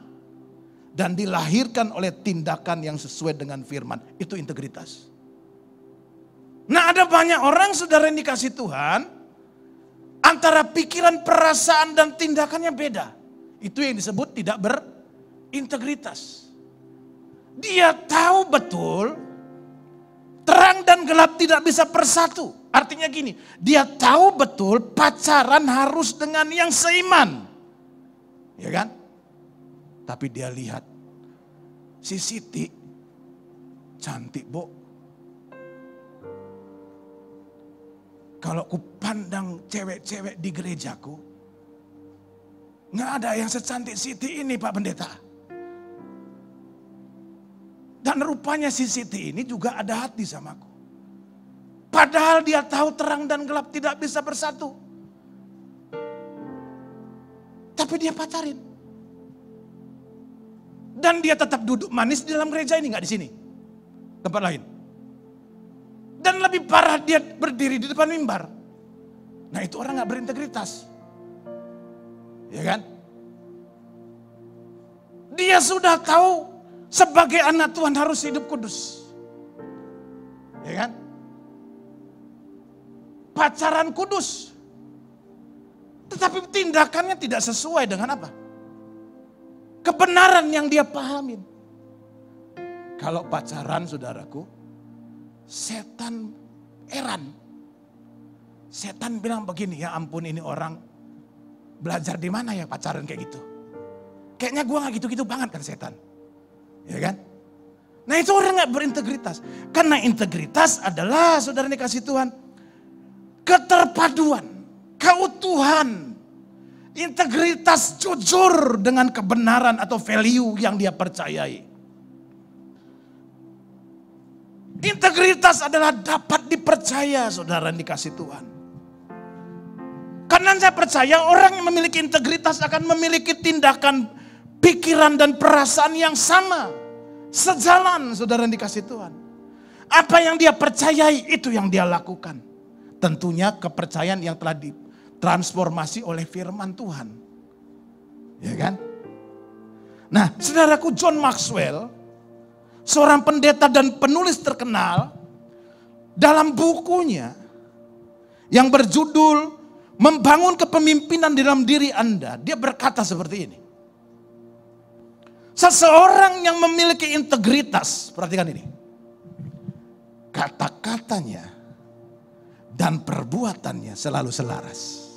Dan dilahirkan oleh tindakan yang sesuai dengan firman. Itu integritas. Nah, ada banyak orang, saudara yang dikasih Tuhan, antara pikiran, perasaan dan tindakannya beda. Itu yang disebut tidak berintegritas. Dia tahu betul terang dan gelap tidak bisa bersatu. Artinya gini, dia tahu betul pacaran harus dengan yang seiman. Ya kan? Tapi dia lihat, si Siti cantik, Bo. Kalau ku pandang cewek-cewek di gerejaku, nggak ada yang secantik Siti ini, Pak Pendeta. Dan rupanya si Siti ini juga ada hati samaku. Padahal dia tahu terang dan gelap tidak bisa bersatu. Tapi dia pacarin. Dan dia tetap duduk manis di dalam gereja ini, nggak di sini. Tempat lain. Dan lebih parah dia berdiri di depan mimbar. Nah itu orang nggak berintegritas. Ya kan? Dia sudah tahu sebagai anak Tuhan harus hidup kudus. Ya kan? Pacaran kudus. Tetapi tindakannya tidak sesuai dengan apa? Kebenaran yang dia pahamin. Kalau pacaran saudaraku, setan heran. Setan bilang begini, ya ampun ini orang belajar di mana ya pacaran kayak gitu. Kayaknya gua gak gitu-gitu banget kan setan. Ya kan? Nah itu orang gak berintegritas. Karena integritas adalah saudara dikasih Tuhan. Keterpaduan, keutuhan, integritas jujur dengan kebenaran atau value yang dia percayai. Integritas adalah dapat dipercaya saudara dikasih Tuhan. Karena saya percaya orang yang memiliki integritas akan memiliki tindakan, pikiran dan perasaan yang sama. Sejalan saudara dikasih Tuhan. Apa yang dia percayai itu yang dia lakukan. Tentunya kepercayaan yang telah ditransformasi oleh firman Tuhan. Ya kan? Nah saudaraku, John Maxwell, seorang pendeta dan penulis terkenal, dalam bukunya yang berjudul Membangun Kepemimpinan di Dalam Diri Anda, dia berkata seperti ini. Seseorang yang memiliki integritas, perhatikan ini, kata-katanya dan perbuatannya selalu selaras.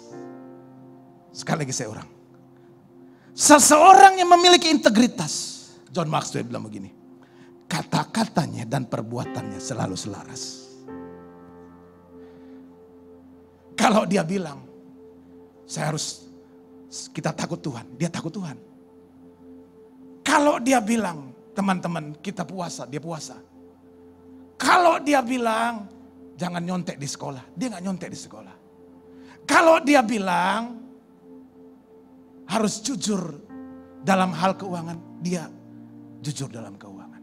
Sekali lagi saya ulang. Seseorang yang memiliki integritas, John Maxwell bilang begini, kata-katanya dan perbuatannya selalu selaras. Kalau dia bilang, kita takut Tuhan, dia takut Tuhan. Kalau dia bilang, teman-teman kita puasa, dia puasa. Kalau dia bilang, jangan nyontek di sekolah, dia nggak nyontek di sekolah. Kalau dia bilang, harus jujur dalam hal keuangan, dia jujur dalam keuangan.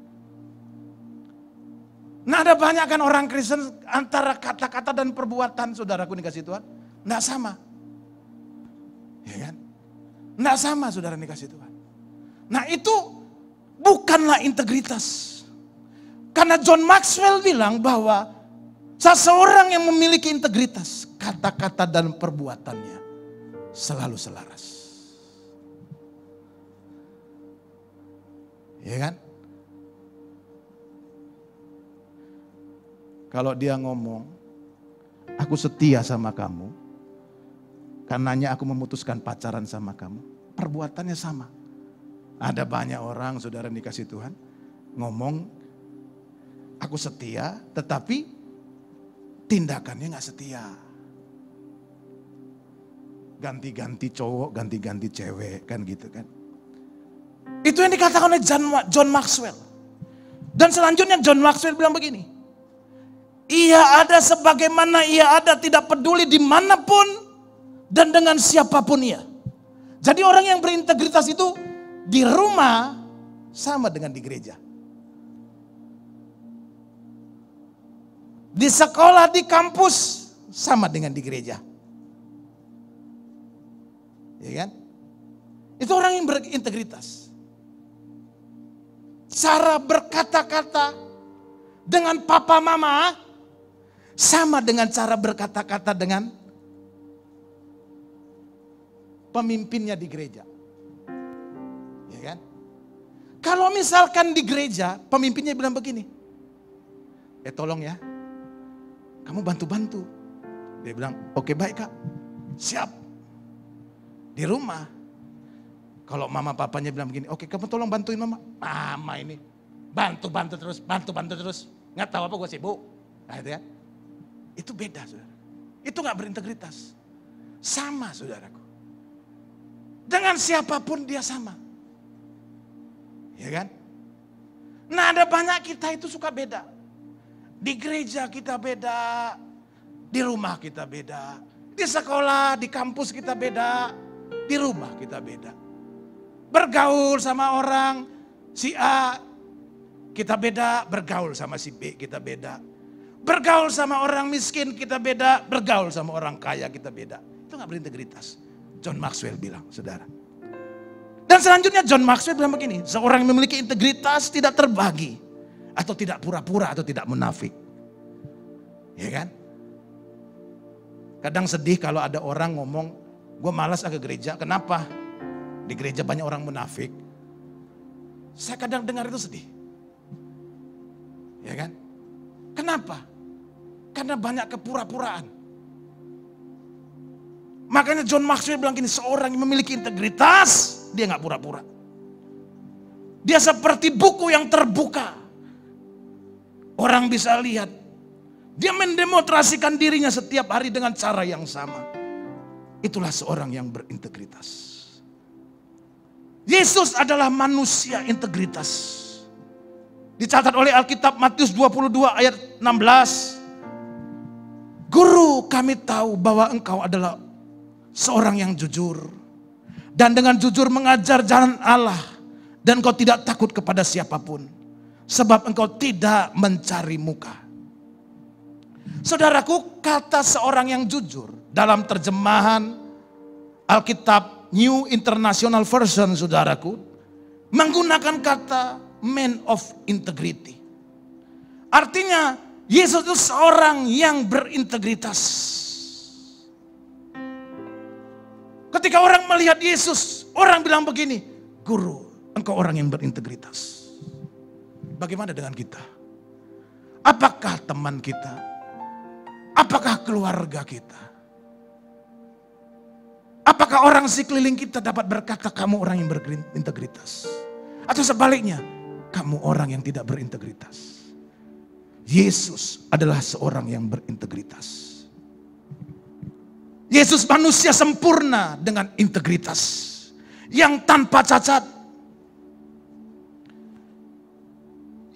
Nah ada banyak kan orang Kristen antara kata-kata dan perbuatan saudaraku dikasih Tuhan, nggak sama. Ya kan? Nggak sama saudara dikasih Tuhan. Nah itu bukanlah integritas. Karena John Maxwell bilang bahwa seseorang yang memiliki integritas, kata-kata dan perbuatannya selalu selaras. Ya kan? Kalau dia ngomong, aku setia sama kamu, karenanya aku memutuskan pacaran sama kamu, perbuatannya sama. Ada banyak orang saudara dikasih Tuhan, ngomong, aku setia, tetapi tindakannya gak setia. Ganti-ganti cowok, ganti-ganti cewek, kan gitu kan. Itu yang dikatakan oleh John Maxwell. Dan selanjutnya John Maxwell bilang begini, ia ada sebagaimana ia ada, tidak peduli dimanapun dan dengan siapapun ia. Jadi orang yang berintegritas itu di rumah sama dengan di gereja. Di sekolah, di kampus sama dengan di gereja. Ya kan? Itu orang yang berintegritas. Cara berkata-kata dengan papa mama sama dengan cara berkata-kata dengan pemimpinnya di gereja. Ya kan? Kalau misalkan di gereja pemimpinnya bilang begini, tolong ya, kamu bantu-bantu. Dia bilang, oke baik kak, siap. Di rumah, kalau mama papanya bilang begini, oke kamu tolong bantuin mama. Mama ini bantu-bantu terus, bantu-bantu terus. Nggak tahu apa gue sibuk. Nah itu ya. Itu beda saudara. Itu gak berintegritas. Sama saudaraku. Dengan siapapun dia sama. Ya kan? Nah ada banyak kita itu suka beda. Di gereja kita beda. Di rumah kita beda. Di sekolah, di kampus kita beda. Di rumah kita beda. Bergaul sama orang Si A kita beda, bergaul sama si B kita beda. Bergaul sama orang miskin kita beda, bergaul sama orang kaya kita beda. Itu gak berintegritas. John Maxwell bilang, saudara. Dan selanjutnya John Maxwell bilang begini, seorang yang memiliki integritas tidak terbagi. Atau tidak pura-pura atau tidak munafik. Ya kan? Kadang sedih kalau ada orang ngomong, gue malas ke gereja, kenapa? Di gereja banyak orang munafik. Saya kadang dengar itu sedih. Ya kan? Kenapa? Karena banyak kepura-puraan. Makanya John Maxwell bilang gini, seorang yang memiliki integritas, dia gak pura-pura. Dia seperti buku yang terbuka. Orang bisa lihat. Dia mendemonstrasikan dirinya setiap hari dengan cara yang sama. Itulah seorang yang berintegritas. Yesus adalah manusia integritas. Dicatat oleh Alkitab Matius 22 ayat 16. Guru, kami tahu bahwa engkau adalah seorang yang jujur. Dan dengan jujur mengajar jalan Allah. Dan engkau tidak takut kepada siapapun. Sebab engkau tidak mencari muka. Saudaraku, kata seorang yang jujur dalam terjemahan Alkitab New International Version, saudaraku, menggunakan kata man of integrity. Artinya Yesus itu seorang yang berintegritas. Ketika orang melihat Yesus, orang bilang begini, Guru, engkau orang yang berintegritas. Bagaimana dengan kita? Apakah teman kita? Apakah keluarga kita? Apakah orang sekeliling kita dapat berkata kamu orang yang berintegritas? Atau sebaliknya, kamu orang yang tidak berintegritas? Yesus adalah seorang yang berintegritas. Yesus manusia sempurna dengan integritas. Yang tanpa cacat.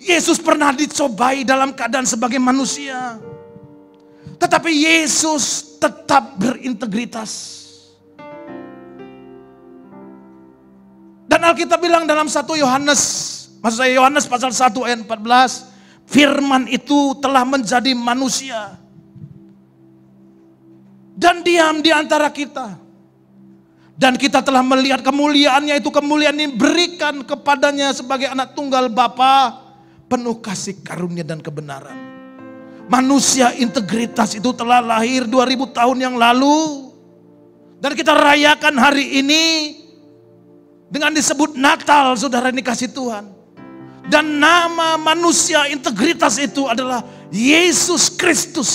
Yesus pernah dicobai dalam keadaan sebagai manusia. Tetapi Yesus tetap berintegritas. Dan Alkitab bilang dalam 1 Yohanes, maksud saya Yohanes pasal 1 ayat 14, firman itu telah menjadi manusia. Dan diam di antara kita. Dan kita telah melihat kemuliaannya, itu kemuliaan yang diberikan kepadanya sebagai anak tunggal Bapa, penuh kasih karunia dan kebenaran. Manusia integritas itu telah lahir 2000 tahun yang lalu. Dan kita rayakan hari ini dengan disebut Natal, saudara yang dikasih Tuhan. Dan nama manusia integritas itu adalah Yesus Kristus.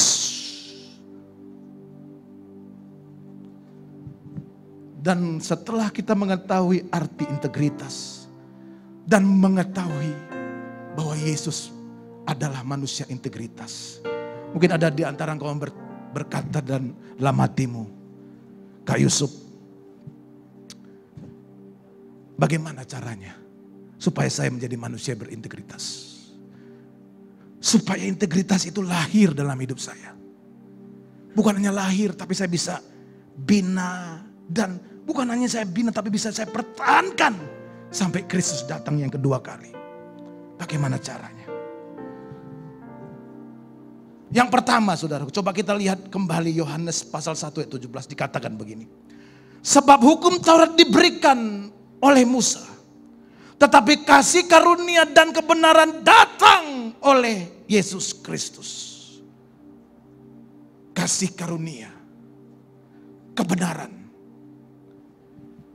Dan setelah kita mengetahui arti integritas dan mengetahui bahwa Yesus adalah manusia integritas. Mungkin ada di antara engkau berkata dan dalam hatimu, Kak Yusuf, bagaimana caranya supaya saya menjadi manusia berintegritas? Supaya integritas itu lahir dalam hidup saya. Bukan hanya lahir, tapi saya bisa bina. Dan bukan hanya saya bina, tapi bisa saya pertahankan sampai Kristus datang yang kedua kali. Bagaimana caranya? Yang pertama, saudara, coba kita lihat kembali Yohanes pasal 1 ayat 17, dikatakan begini. Sebab hukum Taurat diberikan oleh Musa, tetapi kasih karunia dan kebenaran datang oleh Yesus Kristus. Kasih karunia, kebenaran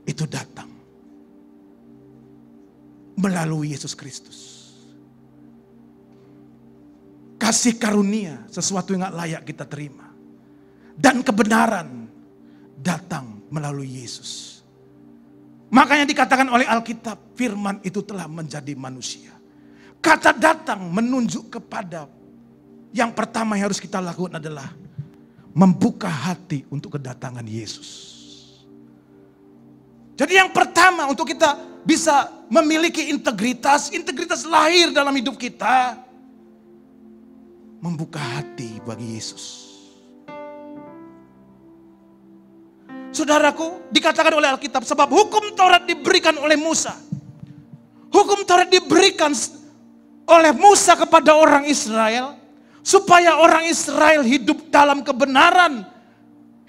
itu datang melalui Yesus Kristus. Kasih karunia, sesuatu yang gak layak kita terima. Dan kebenaran datang melalui Yesus. Makanya dikatakan oleh Alkitab, firman itu telah menjadi manusia. Kata datang menunjuk kepada yang pertama yang harus kita lakukan adalah membuka hati untuk kedatangan Yesus. Jadi yang pertama untuk kita bisa memiliki integritas, integritas lahir dalam hidup kita, membuka hati bagi Yesus. Saudaraku, dikatakan oleh Alkitab, sebab hukum Taurat diberikan oleh Musa. Hukum Taurat diberikan oleh Musa kepada orang Israel supaya orang Israel hidup dalam kebenaran,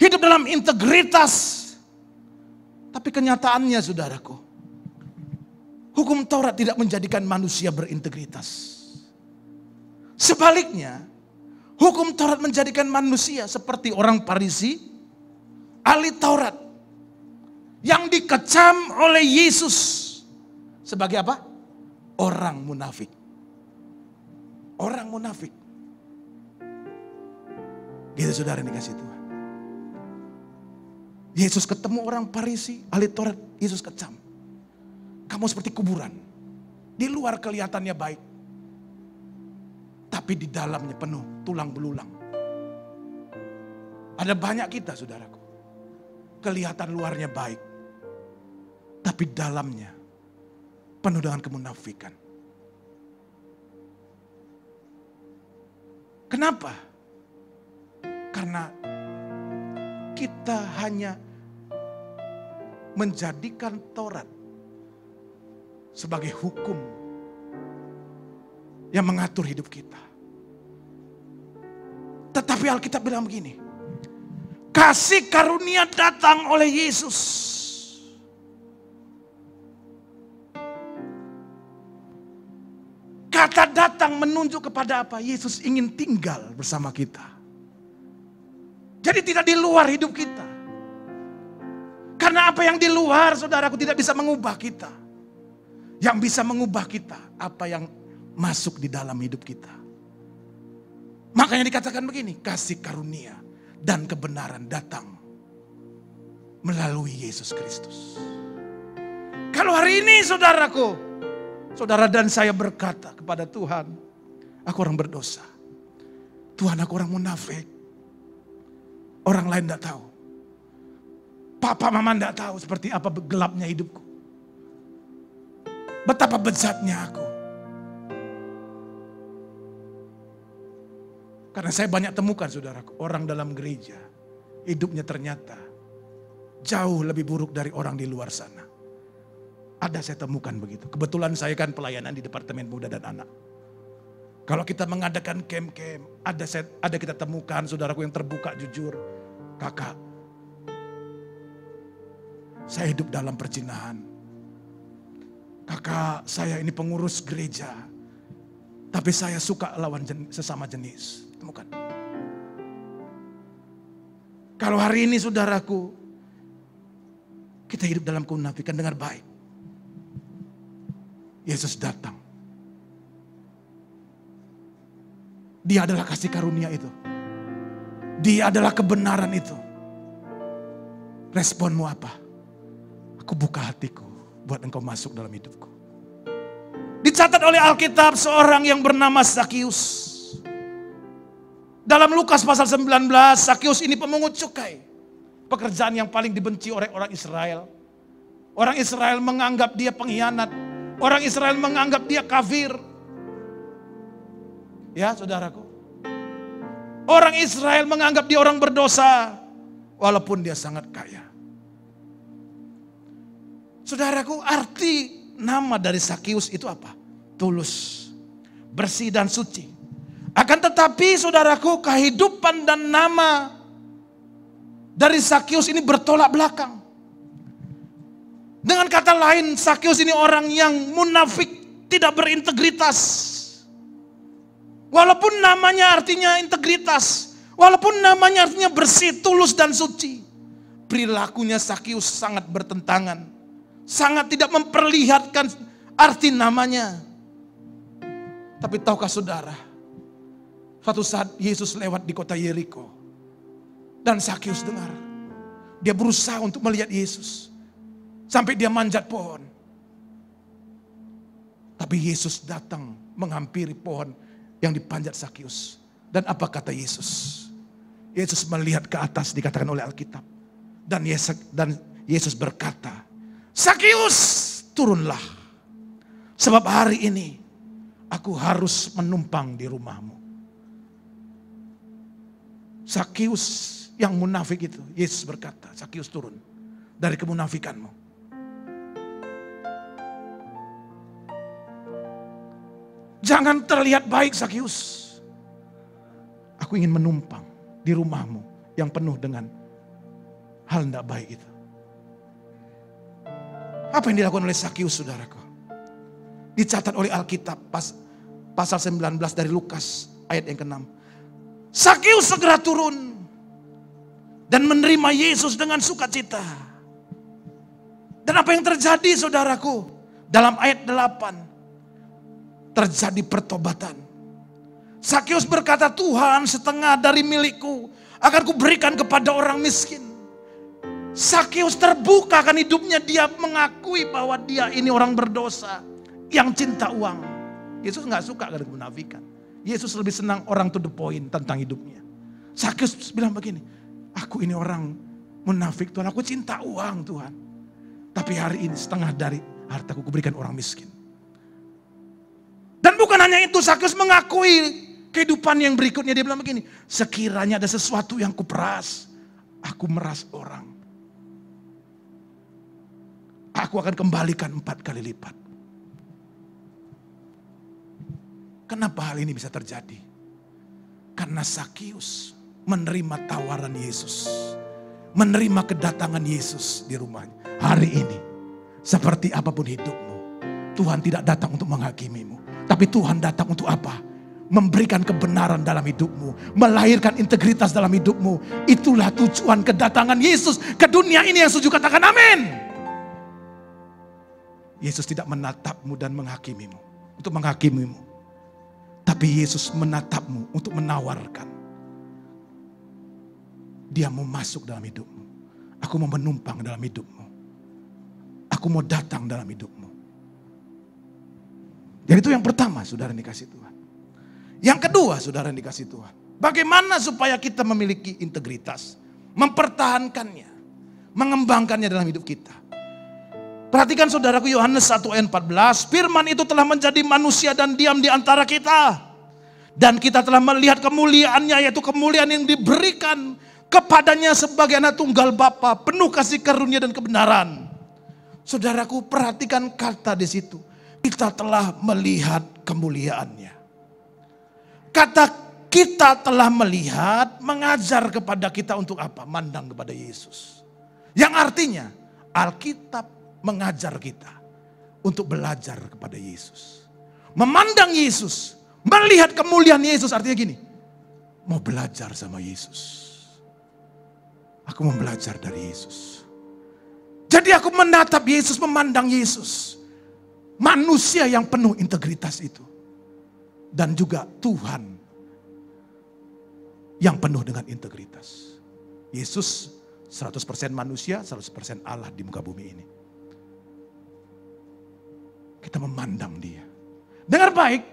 hidup dalam integritas. Tapi kenyataannya saudaraku, hukum Taurat tidak menjadikan manusia berintegritas. Sebaliknya, hukum Taurat menjadikan manusia seperti orang Farisi, ahli Taurat, yang dikecam oleh Yesus sebagai apa? Orang munafik. Orang munafik. Gitu saudara yang dikasih Tuhan. Yesus ketemu orang Farisi, ahli Taurat, Yesus kecam. Kamu seperti kuburan. Di luar kelihatannya baik. Tapi di dalamnya penuh tulang belulang. Ada banyak kita saudaraku. Kelihatan luarnya baik. Tapi dalamnya penuh dengan kemunafikan. Kenapa? Karena kita hanya menjadikan Taurat sebagai hukum yang mengatur hidup kita. Tetapi Alkitab bilang begini, kasih karunia datang oleh Yesus. Kata datang menunjuk kepada apa? Yesus ingin tinggal bersama kita. Jadi tidak di luar hidup kita. Karena apa yang di luar, saudaraku, tidak bisa mengubah kita. Yang bisa mengubah kita, apa yang masuk di dalam hidup kita. Makanya dikatakan begini, kasih karunia dan kebenaran datang melalui Yesus Kristus. Kalau hari ini saudaraku, saudara dan saya berkata kepada Tuhan, aku orang berdosa. Tuhan, aku orang munafik. Orang lain tidak tahu. Papa mama tidak tahu seperti apa gelapnya hidupku. Betapa bejatnya aku. Karena saya banyak temukan saudaraku, orang dalam gereja hidupnya ternyata jauh lebih buruk dari orang di luar sana. Ada saya temukan begitu. Kebetulan saya kan pelayanan di Departemen Muda dan Anak. Kalau kita mengadakan camp-camp, ada kita temukan saudaraku yang terbuka jujur. Kakak, saya hidup dalam perzinahan. Kakak, saya ini pengurus gereja. Tapi saya suka lawan sesama jenis. Temukan. Kalau hari ini saudaraku, kita hidup dalam kemunafikan, dengar baik. Yesus datang. Dia adalah kasih karunia itu. Dia adalah kebenaran itu. Responmu apa? Aku buka hatiku buat engkau masuk dalam hidupku. Dicatat oleh Alkitab seorang yang bernama Sakius. Dalam Lukas pasal 19, Sakius ini pemungut cukai. Pekerjaan yang paling dibenci oleh orang Israel. Orang Israel menganggap dia pengkhianat. Orang Israel menganggap dia kafir. Ya saudaraku. Orang Israel menganggap dia orang berdosa. Walaupun dia sangat kaya. Saudaraku, arti nama dari Sakius itu apa? Tulus, bersih dan suci. Akan tetapi saudaraku, kehidupan dan nama dari Sakius ini bertolak belakang. Dengan kata lain, Sakius ini orang yang munafik, tidak berintegritas. Walaupun namanya artinya integritas, walaupun namanya artinya bersih, tulus dan suci, perilakunya Sakius sangat bertentangan, sangat tidak memperlihatkan arti namanya. Tapi tahukah saudara, suatu saat Yesus lewat di kota Yeriko, dan Sakius dengar, dia berusaha untuk melihat Yesus, sampai dia manjat pohon. Tapi Yesus datang menghampiri pohon yang dipanjat Sakius. Dan apa kata Yesus? Yesus melihat ke atas, dikatakan oleh Alkitab. Dan Yesus berkata, Sakius, turunlah. Sebab hari ini aku harus menumpang di rumahmu. Sakius yang munafik itu, Yesus berkata, Sakius turun dari kemunafikanmu. Jangan terlihat baik, Zakius. Aku ingin menumpang di rumahmu yang penuh dengan hal tidak baik itu. Apa yang dilakukan oleh Zakius, saudaraku? Dicatat oleh Alkitab pasal 19 dari Lukas ayat yang ke-6. Zakius segera turun dan menerima Yesus dengan sukacita. Dan apa yang terjadi, saudaraku? Dalam ayat 8 terjadi pertobatan. Zakius berkata, Tuhan, setengah dari milikku akan kuberikan kepada orang miskin. Zakius terbuka akan hidupnya, dia mengakui bahwa dia ini orang berdosa yang cinta uang. Yesus nggak suka dengan kemunafikan. Yesus lebih senang orang to the point tentang hidupnya. Zakius bilang begini, aku ini orang munafik Tuhan, aku cinta uang Tuhan. Tapi hari ini setengah dari hartaku kuberikan orang miskin. Dan bukan hanya itu, Zakius mengakui kehidupan yang berikutnya. Dia bilang begini, sekiranya ada sesuatu yang kuperas, aku meras orang, aku akan kembalikan 4 kali lipat. Kenapa hal ini bisa terjadi? Karena Zakius menerima tawaran Yesus, menerima kedatangan Yesus di rumahnya. Hari ini, seperti apapun hidupmu, Tuhan tidak datang untuk menghakimimu. Tapi Tuhan datang untuk apa? Memberikan kebenaran dalam hidupmu, melahirkan integritas dalam hidupmu. Itulah tujuan kedatangan Yesus ke dunia ini. Yang setuju katakan amin. Yesus tidak menatapmu dan menghakimimu, untuk menghakimimu. Tapi Yesus menatapmu untuk menawarkan. Dia mau masuk dalam hidupmu. Aku mau menumpang dalam hidupmu. Aku mau datang dalam hidupmu. Jadi itu yang pertama, saudara yang dikasih Tuhan. Yang kedua, saudara yang dikasih Tuhan. Bagaimana supaya kita memiliki integritas, mempertahankannya, mengembangkannya dalam hidup kita. Perhatikan saudaraku, Yohanes 1 ayat 14. Firman itu telah menjadi manusia dan diam di antara kita. Dan kita telah melihat kemuliaannya, yaitu kemuliaan yang diberikan kepadanya sebagai anak tunggal Bapa, penuh kasih karunia dan kebenaran. Saudaraku, perhatikan kata di situ. Kita telah melihat kemuliaannya. Kata kita telah melihat mengajar kepada kita untuk apa? Mandang kepada Yesus. Yang artinya Alkitab mengajar kita untuk belajar kepada Yesus. Memandang Yesus, melihat kemuliaan Yesus, artinya gini. Mau belajar sama Yesus. Aku mau belajar dari Yesus. Jadi aku menatap Yesus, memandang Yesus. Manusia yang penuh integritas itu. Dan juga Tuhan yang penuh dengan integritas. Yesus 100% manusia, 100% Allah di muka bumi ini. Kita memandang dia. Dengar baik,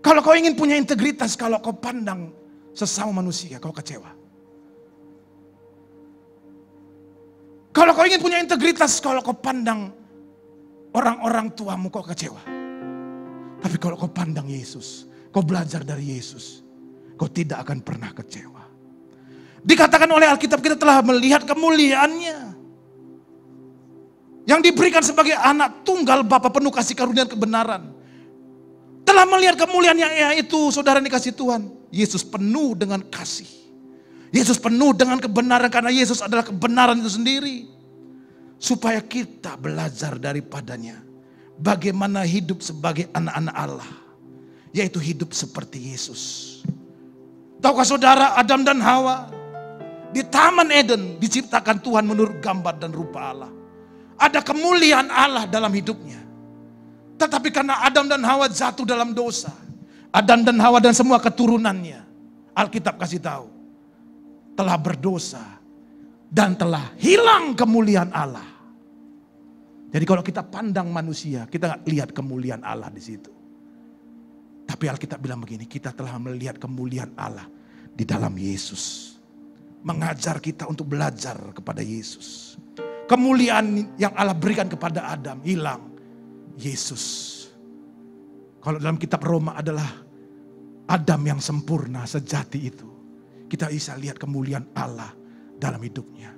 kalau kau ingin punya integritas, kalau kau pandang sesama manusia, kau kecewa. Kalau kau ingin punya integritas, kalau kau pandang orang-orang tuamu, kau kecewa. Tapi kalau kau pandang Yesus, kau belajar dari Yesus, kau tidak akan pernah kecewa. Dikatakan oleh Alkitab, kita telah melihat kemuliaannya. Yang diberikan sebagai anak tunggal Bapa, penuh kasih karunia dan kebenaran. Telah melihat kemuliaannya, yaitu saudara dikasih Tuhan. Yesus penuh dengan kasih. Yesus penuh dengan kebenaran, karena Yesus adalah kebenaran itu sendiri. Supaya kita belajar daripadanya. Bagaimana hidup sebagai anak-anak Allah. Yaitu hidup seperti Yesus. Tahukah saudara, Adam dan Hawa di Taman Eden diciptakan Tuhan menurut gambar dan rupa Allah. Ada kemuliaan Allah dalam hidupnya. Tetapi karena Adam dan Hawa jatuh dalam dosa, Adam dan Hawa dan semua keturunannya, Alkitab kasih tahu, telah berdosa dan telah hilang kemuliaan Allah. Jadi kalau kita pandang manusia, kita nggak lihat kemuliaan Allah di situ. Tapi Alkitab bilang begini, kita telah melihat kemuliaan Allah di dalam Yesus. Mengajar kita untuk belajar kepada Yesus. Kemuliaan yang Allah berikan kepada Adam hilang. Yesus. Kalau dalam kitab Roma adalah Adam yang sempurna sejati itu. Kita bisa lihat kemuliaan Allah dalam hidupnya.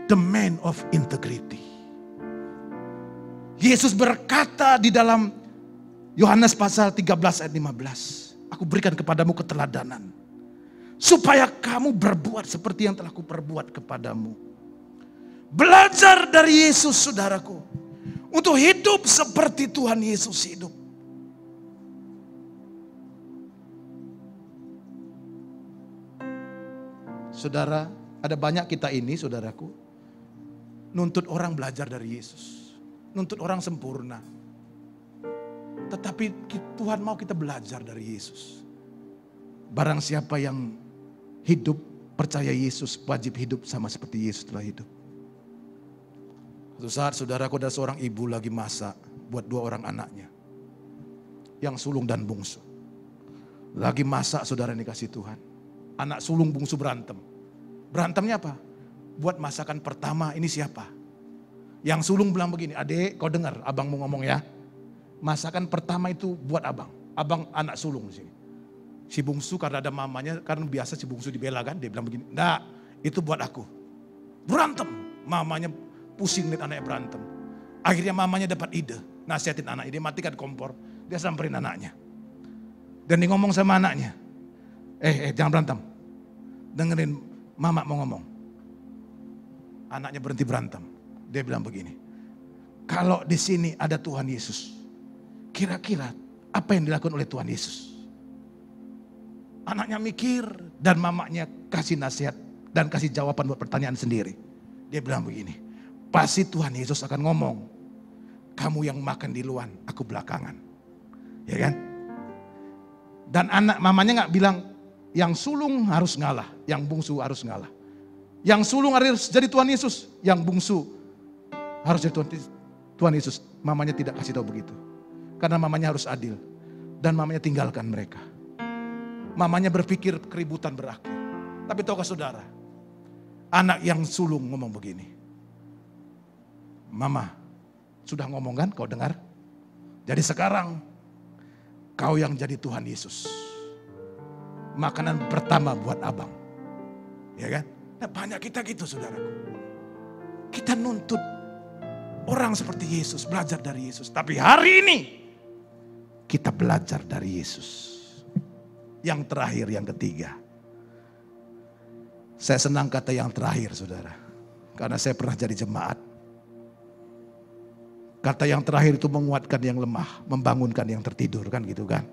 The man of integrity. Yesus berkata di dalam Yohanes pasal 13 ayat 15. Aku berikan kepadamu keteladanan, supaya kamu berbuat seperti yang telah kuperbuat kepadamu. Belajar dari Yesus, saudaraku, untuk hidup seperti Tuhan Yesus hidup. Saudara, ada banyak kita ini, saudaraku, nuntut orang belajar dari Yesus, nuntut orang sempurna. Tetapi Tuhan mau kita belajar dari Yesus. Barang siapa yang hidup percaya Yesus, wajib hidup sama seperti Yesus telah hidup. Suatu saat, saudaraku, ada seorang ibu lagi masak buat 2 orang anaknya, yang sulung dan bungsu. Lagi masak, saudara, ini kasih Tuhan. Anak sulung bungsu berantem. Berantemnya apa? Buat masakan pertama, ini siapa? Yang sulung bilang begini, "Adik, kau dengar abang mau ngomong ya. Masakan pertama itu buat abang. Abang anak sulung di sini." Si bungsu karena ada mamanya, karena biasa si bungsu dibela kan, dia bilang begini, "Nah, itu buat aku." Berantem. Mamanya pusing lihat anaknya berantem. Akhirnya mamanya dapat ide, nasihatin anaknya, dia matikan kompor, dia samperin anaknya. Dan dia ngomong sama anaknya, jangan berantem. Dengerin mama mau ngomong. Anaknya berhenti berantem. Dia bilang begini, "Kalau di sini ada Tuhan Yesus, kira-kira apa yang dilakukan oleh Tuhan Yesus?" Anaknya mikir dan mamanya kasih nasihat dan kasih jawaban buat pertanyaan sendiri. Dia bilang begini, "Pasti Tuhan Yesus akan ngomong, kamu yang makan di luar, aku belakangan." Ya kan? Dan mamanya nggak bilang, yang sulung harus ngalah, yang bungsu harus ngalah. Yang sulung harus jadi Tuhan Yesus, yang bungsu harus jadi Tuhan Yesus. Mamanya tidak kasih tahu begitu. Karena mamanya harus adil. Dan mamanya tinggalkan mereka. Mamanya berpikir keributan berakhir. Tapi tahukah saudara, anak yang sulung ngomong begini, "Mama, sudah ngomong kan, kau dengar? Jadi sekarang kau yang jadi Tuhan Yesus. Makanan pertama buat abang." Ya kan? Nah, banyak kita gitu, saudaraku. Kita nuntut orang seperti Yesus, belajar dari Yesus. Tapi hari ini kita belajar dari Yesus. Yang terakhir, yang ketiga. Saya senang kata yang terakhir, saudara. Karena saya pernah jadi jemaat. Kata yang terakhir itu menguatkan yang lemah, membangunkan yang tertidur, kan gitu kan.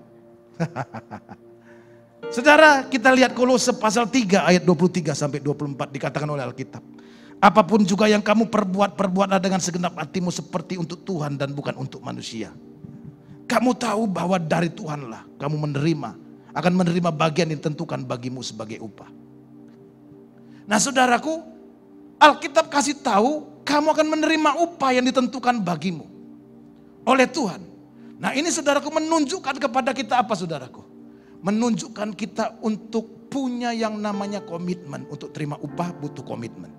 Saudara, kita lihat Kolose pasal 3 ayat 23 sampai 24 dikatakan oleh Alkitab. "Apapun juga yang kamu perbuat, perbuatlah dengan segenap hatimu seperti untuk Tuhan dan bukan untuk manusia. Kamu tahu bahwa dari Tuhanlah kamu akan menerima bagian yang ditentukan bagimu sebagai upah." Nah, saudaraku, Alkitab kasih tahu kamu akan menerima upah yang ditentukan bagimu oleh Tuhan. Nah, ini saudaraku menunjukkan kepada kita apa, saudaraku? Menunjukkan kita untuk punya yang namanya komitmen. Untuk terima upah butuh komitmen.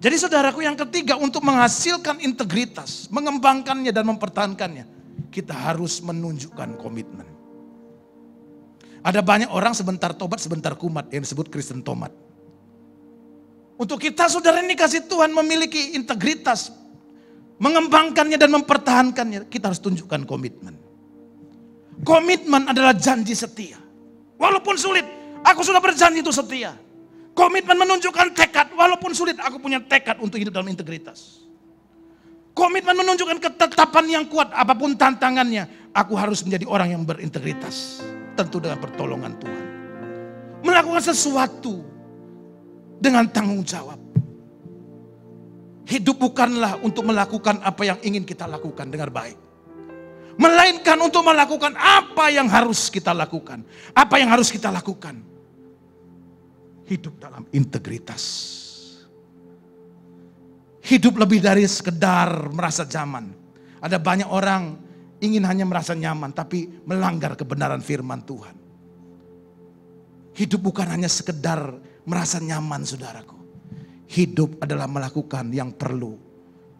Jadi saudaraku, yang ketiga, untuk menghasilkan integritas, mengembangkannya dan mempertahankannya, kita harus menunjukkan komitmen. Ada banyak orang sebentar tobat, sebentar kumat, yang disebut Kristen tomat. Untuk kita, saudara, ini kasih Tuhan memiliki integritas, mengembangkannya dan mempertahankannya, kita harus tunjukkan komitmen. Komitmen adalah janji setia. Walaupun sulit, aku sudah berjanji itu setia. Komitmen menunjukkan tekad, walaupun sulit aku punya tekad untuk hidup dalam integritas. Komitmen menunjukkan ketetapan yang kuat, apapun tantangannya, aku harus menjadi orang yang berintegritas. Tentu dengan pertolongan Tuhan. Melakukan sesuatu dengan tanggung jawab. Hidup bukanlah untuk melakukan apa yang ingin kita lakukan, dengar baik. Melainkan untuk melakukan apa yang harus kita lakukan. Apa yang harus kita lakukan? Hidup dalam integritas. Hidup lebih dari sekedar merasa nyaman. Ada banyak orang ingin hanya merasa nyaman, tapi melanggar kebenaran firman Tuhan. Hidup bukan hanya sekedar merasa nyaman, saudaraku. Hidup adalah melakukan yang perlu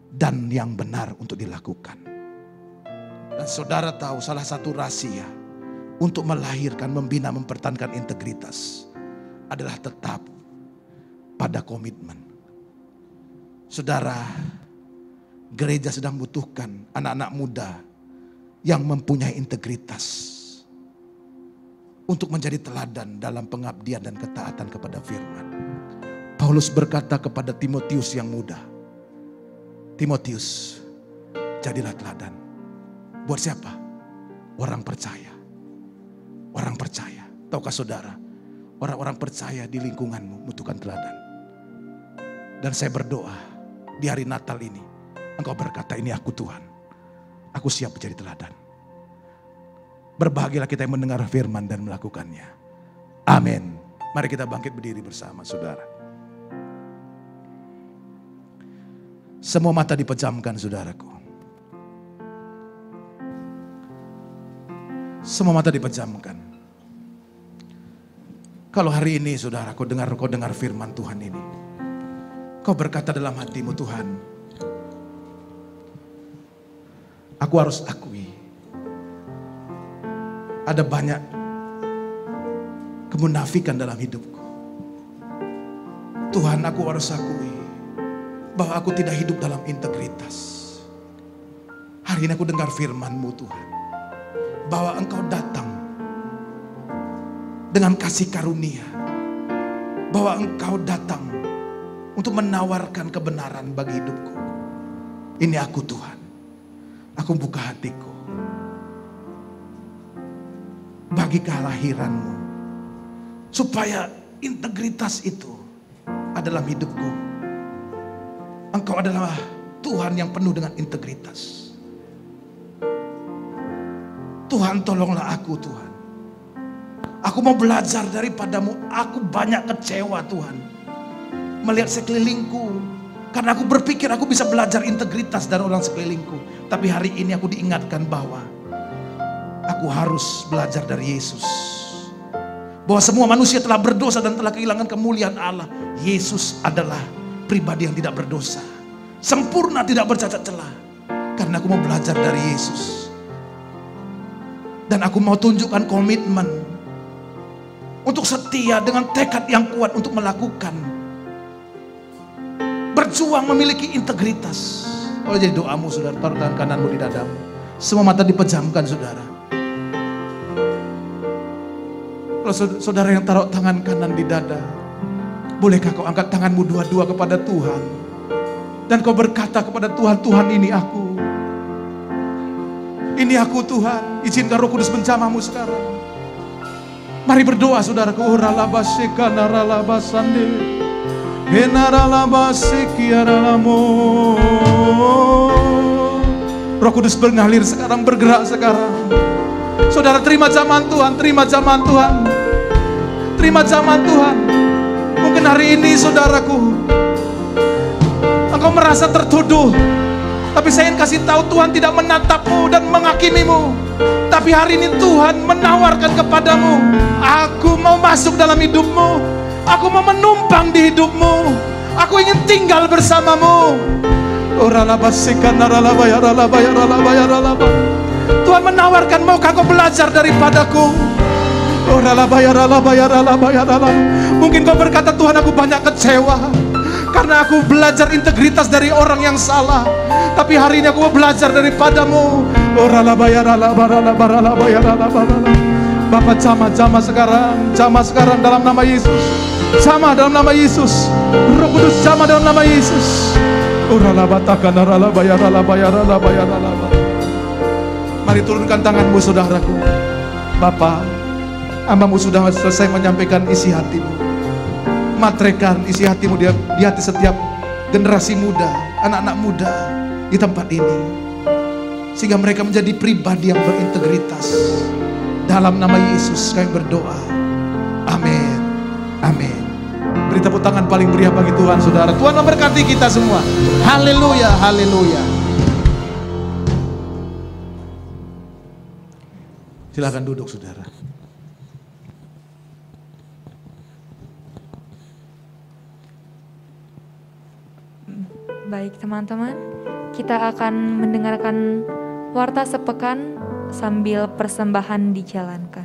dan yang benar untuk dilakukan. Dan saudara tahu salah satu rahasia untuk melahirkan, membina, mempertahankan integritas adalah tetap pada komitmen. Saudara, gereja sedang butuhkan anak-anak muda yang mempunyai integritas untuk menjadi teladan dalam pengabdian dan ketaatan kepada firman. Paulus berkata kepada Timotius yang muda, Timotius, jadilah teladan. Buat siapa? Orang percaya. Orang percaya. Tahukah saudara, orang-orang percaya di lingkunganmu membutuhkan teladan. Dan saya berdoa di hari Natal ini, engkau berkata, ini aku Tuhan, aku siap menjadi teladan. Berbahagialah kita yang mendengar firman dan melakukannya. Amin. Mari kita bangkit berdiri bersama saudara. Semua mata dipejamkan saudaraku. Semua mata dipejamkan. Kalau hari ini saudara kau dengar firman Tuhan ini. Kau berkata dalam hatimu, Tuhan, aku harus akui ada banyak kemunafikan dalam hidupku. Tuhan, aku harus akui bahwa aku tidak hidup dalam integritas. Hari ini aku dengar firman-Mu Tuhan, bahwa Engkau datang dengan kasih karunia, bahwa Engkau datang untuk menawarkan kebenaran bagi hidupku. Ini aku Tuhan, aku buka hatiku bagi kelahiran-Mu, supaya integritas itu adalah hidupku. Engkau adalah Tuhan yang penuh dengan integritas. Tuhan, tolonglah aku Tuhan. Aku mau belajar daripadamu. Aku banyak kecewa Tuhan, melihat sekelilingku, karena aku berpikir aku bisa belajar integritas dari orang sekelilingku. Tapi hari ini aku diingatkan bahwa aku harus belajar dari Yesus. Bahwa semua manusia telah berdosa dan telah kehilangan kemuliaan Allah. Yesus adalah pribadi yang tidak berdosa, sempurna, tidak bercacat celah. Karena aku mau belajar dari Yesus. Dan aku mau tunjukkan komitmen untuk setia dengan tekad yang kuat untuk melakukan, berjuang memiliki integritas. Kalau jadi doamu saudara, taruh tangan kananmu di dadamu. Semua mata dipejamkan saudara. Kalau saudara yang taruh tangan kanan di dada, bolehkah kau angkat tanganmu dua-dua kepada Tuhan, dan kau berkata kepada Tuhan, Tuhan ini aku. Ini aku Tuhan. Izinkan Roh Kudus menjamahmu sekarang. Mari berdoa saudaraku. Roh Kudus mengalir sekarang, bergerak sekarang. Saudara terima zaman Tuhan, terima zaman Tuhan. Terima zaman Tuhan. Mungkin hari ini saudaraku, engkau merasa tertuduh. Tapi saya ingin kasih tahu, Tuhan tidak menatapmu dan menghakimimu. Tapi hari ini Tuhan menawarkan kepadamu, aku mau masuk dalam hidupmu. Aku mau menumpang di hidupmu. Aku ingin tinggal bersamamu. Tuhan menawarkan, maukah kau belajar daripadaku? Mungkin kau berkata, Tuhan aku banyak kecewa karena aku belajar integritas dari orang yang salah. Tapi hari ini aku mau belajar daripadamu. Bapak jamah sekarang dalam nama Yesus. Jamah dalam nama Yesus. Roh Kudus jamah dalam nama Yesus. Mari turunkan tanganmu saudaraku. Bapa, hamba-Mu sudah selesai menyampaikan isi hatimu. Matrekan isi hatimu di hati setiap generasi muda, anak-anak muda di tempat ini, sehingga mereka menjadi pribadi yang berintegritas. Dalam nama Yesus kami berdoa. Amin. Amin. Beri tepuk tangan paling meriah bagi Tuhan saudara. Tuhan memberkati kita semua. Haleluya, haleluya. Silakan duduk saudara. Baik teman-teman, kita akan mendengarkan warta sepekan sambil persembahan dijalankan.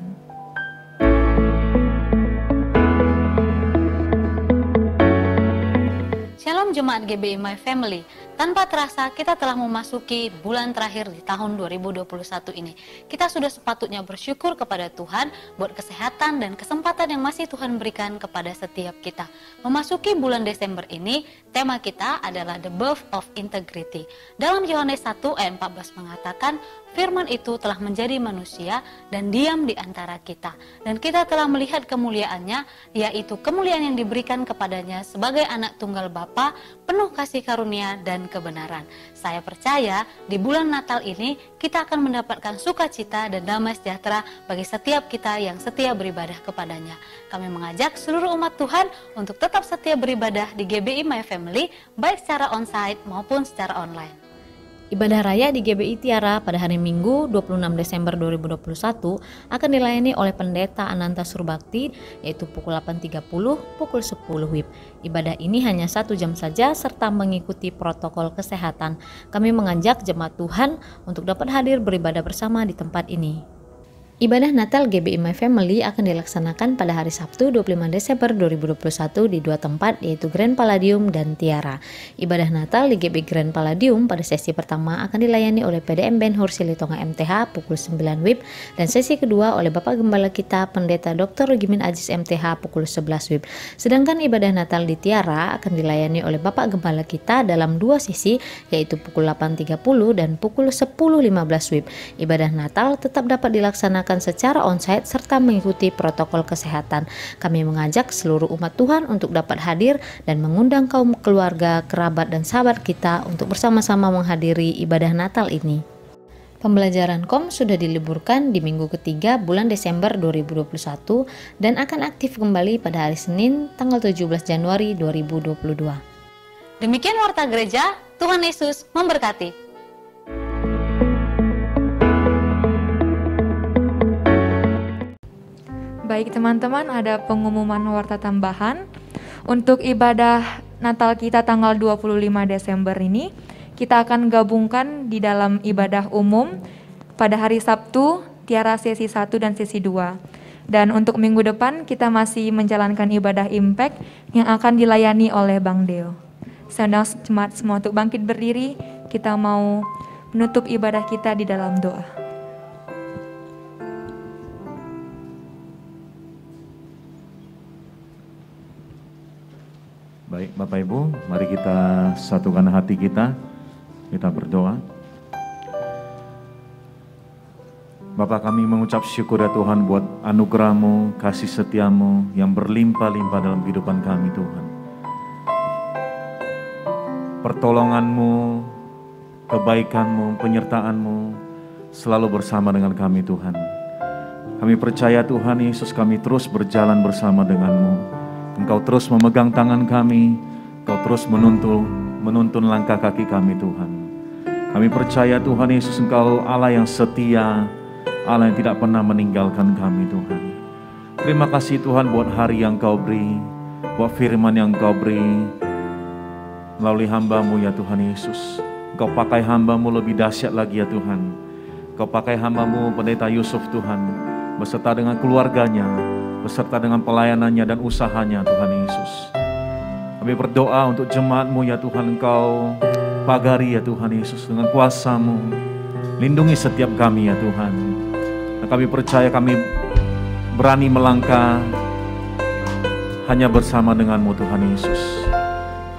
Shalom Jemaat GBI My Family. Tanpa terasa kita telah memasuki bulan terakhir di tahun 2021 ini. Kita sudah sepatutnya bersyukur kepada Tuhan buat kesehatan dan kesempatan yang masih Tuhan berikan kepada setiap kita. Memasuki bulan Desember ini, tema kita adalah The Birth of Integrity. Dalam Yohanes 1 ayat 14 mengatakan, firman itu telah menjadi manusia dan diam di antara kita. Dan kita telah melihat kemuliaannya, yaitu kemuliaan yang diberikan kepadanya sebagai anak tunggal Bapa, penuh kasih karunia dan kebenaran. Saya percaya di bulan Natal ini kita akan mendapatkan sukacita dan damai sejahtera bagi setiap kita yang setia beribadah kepadanya. Kami mengajak seluruh umat Tuhan untuk tetap setia beribadah di GBI My Family, baik secara onsite maupun secara online. Ibadah raya di GBI Tiara pada hari Minggu 26 Desember 2021 akan dilayani oleh Pendeta Ananta Surbakti, yaitu pukul 8.30, pukul 10 WIB. Ibadah ini hanya 1 jam saja serta mengikuti protokol kesehatan. Kami mengajak jemaat Tuhan untuk dapat hadir beribadah bersama di tempat ini. Ibadah Natal GBI My Family akan dilaksanakan pada hari Sabtu 25 Desember 2021 di 2 tempat, yaitu Grand Palladium dan Tiara. Ibadah Natal di GBI Grand Palladium pada sesi pertama akan dilayani oleh PDM Ben Hur Silitonga MTH pukul 9 WIB dan sesi kedua oleh Bapak Gembala kita Pendeta Dr. Rugimin Aziz MTH pukul 11 WIB. Sedangkan ibadah Natal di Tiara akan dilayani oleh Bapak Gembala kita dalam 2 sesi, yaitu pukul 8.30 dan pukul 10.15 WIB. Ibadah Natal tetap dapat dilaksanakan secara onsite serta mengikuti protokol kesehatan. Kami mengajak seluruh umat Tuhan untuk dapat hadir dan mengundang kaum keluarga, kerabat, dan sahabat kita untuk bersama-sama menghadiri ibadah Natal ini. Pembelajaran KOM sudah diliburkan di minggu ketiga bulan Desember 2021 dan akan aktif kembali pada hari Senin tanggal 17 Januari 2022. Demikian Warta Gereja, Tuhan Yesus memberkati. Baik teman-teman, ada pengumuman warta tambahan. Untuk ibadah Natal kita tanggal 25 Desember ini, kita akan gabungkan di dalam ibadah umum pada hari Sabtu, Tiara sesi 1 dan sesi 2. Dan untuk minggu depan kita masih menjalankan ibadah Impact yang akan dilayani oleh Bang Deo. Saya undang jemaat semua untuk bangkit berdiri, kita mau menutup ibadah kita di dalam doa. Baik Bapak Ibu, mari kita satukan hati kita berdoa. Bapak, kami mengucap syukur ya Tuhan buat anugerah-Mu, kasih setia-Mu yang berlimpah-limpah dalam kehidupan kami Tuhan. Pertolongan-Mu, kebaikan-Mu, penyertaan-Mu selalu bersama dengan kami Tuhan. Kami percaya Tuhan Yesus, kami terus berjalan bersama dengan-Mu. Engkau terus memegang tangan kami, Engkau terus menuntun langkah kaki kami Tuhan. Kami percaya Tuhan Yesus, Engkau Allah yang setia, Allah yang tidak pernah meninggalkan kami Tuhan. Terima kasih Tuhan buat hari yang Kau beri, buat firman yang Kau beri melalui hamba-Mu ya Tuhan Yesus. Engkau pakai hamba-Mu lebih dahsyat lagi ya Tuhan. Engkau pakai hamba-Mu Pendeta Yusuf Tuhan, beserta dengan keluarganya, beserta dengan pelayanannya dan usahanya Tuhan Yesus. Kami berdoa untuk jemaat-Mu ya Tuhan, Engkau pagari ya Tuhan Yesus dengan kuasa-Mu. Lindungi setiap kami ya Tuhan. Dan kami percaya kami berani melangkah hanya bersama dengan-Mu Tuhan Yesus.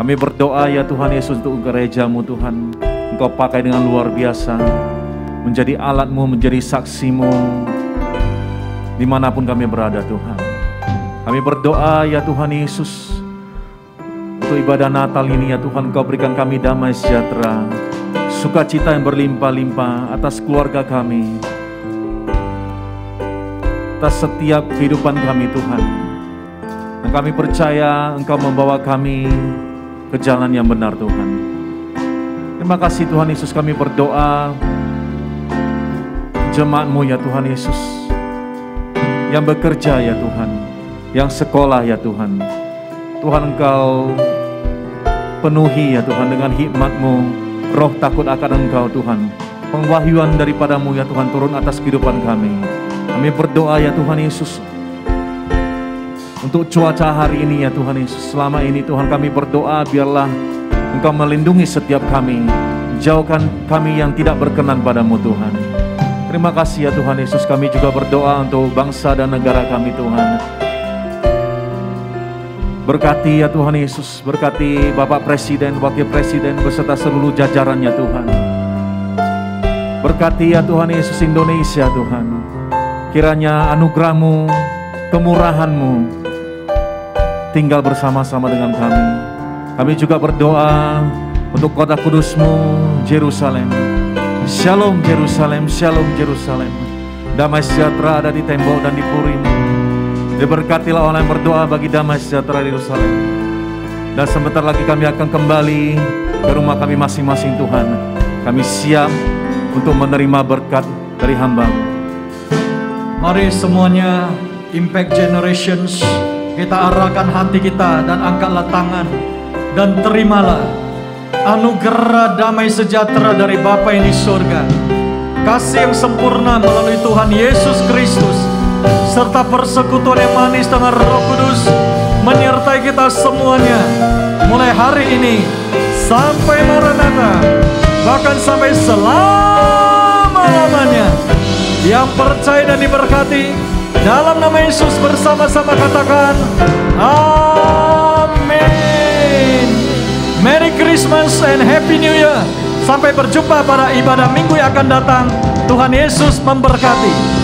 Kami berdoa ya Tuhan Yesus untuk gereja-Mu Tuhan. Engkau pakai dengan luar biasa, menjadi alat-Mu, menjadi saksi-Mu dimanapun kami berada Tuhan. Kami berdoa ya Tuhan Yesus, untuk ibadah Natal ini ya Tuhan, Engkau berikan kami damai sejahtera, sukacita yang berlimpah-limpah atas keluarga kami, atas setiap kehidupan kami Tuhan. Dan kami percaya Engkau membawa kami ke jalan yang benar Tuhan. Terima kasih Tuhan Yesus, kami berdoa jemaat-Mu ya Tuhan Yesus, yang bekerja ya Tuhan, yang sekolah ya Tuhan. Tuhan Engkau penuhi ya Tuhan dengan hikmat-Mu, roh takut akan Engkau Tuhan. Pengwahyuan daripada-Mu ya Tuhan turun atas kehidupan kami. Kami berdoa ya Tuhan Yesus, untuk cuaca hari ini ya Tuhan Yesus. Selama ini Tuhan kami berdoa biarlah Engkau melindungi setiap kami. Jauhkan kami yang tidak berkenan padamu Tuhan. Terima kasih ya Tuhan Yesus. Kami juga berdoa untuk bangsa dan negara kami Tuhan. Berkati ya Tuhan Yesus. Berkati Bapak Presiden, Wakil Presiden beserta seluruh jajarannya Tuhan. Berkati ya Tuhan Yesus Indonesia Tuhan. Kiranya anugerah-Mu, kemurahan-Mu tinggal bersama-sama dengan kami. Kami juga berdoa untuk kota kudus-Mu, Yerusalem. Shalom Yerusalem, Shalom Yerusalem. Damai sejahtera ada di tembok dan di Purim. Diberkatilah orang yang berdoa bagi damai sejahtera di Yerusalem. Dan sebentar lagi kami akan kembali ke rumah kami masing-masing Tuhan. Kami siap untuk menerima berkat dari hamba-Mu. Mari semuanya Impact Generations, kita arahkan hati kita dan angkatlah tangan dan terimalah anugerah damai sejahtera dari Bapa yang di surga, kasih yang sempurna melalui Tuhan Yesus Kristus, serta persekutuan yang manis dengan Roh Kudus menyertai kita semuanya mulai hari ini sampai Maranatha, bahkan sampai selama-lamanya. Yang percaya dan diberkati dalam nama Yesus bersama-sama katakan amin. Merry Christmas and Happy New Year. Sampai berjumpa pada ibadah minggu yang akan datang. Tuhan Yesus memberkati.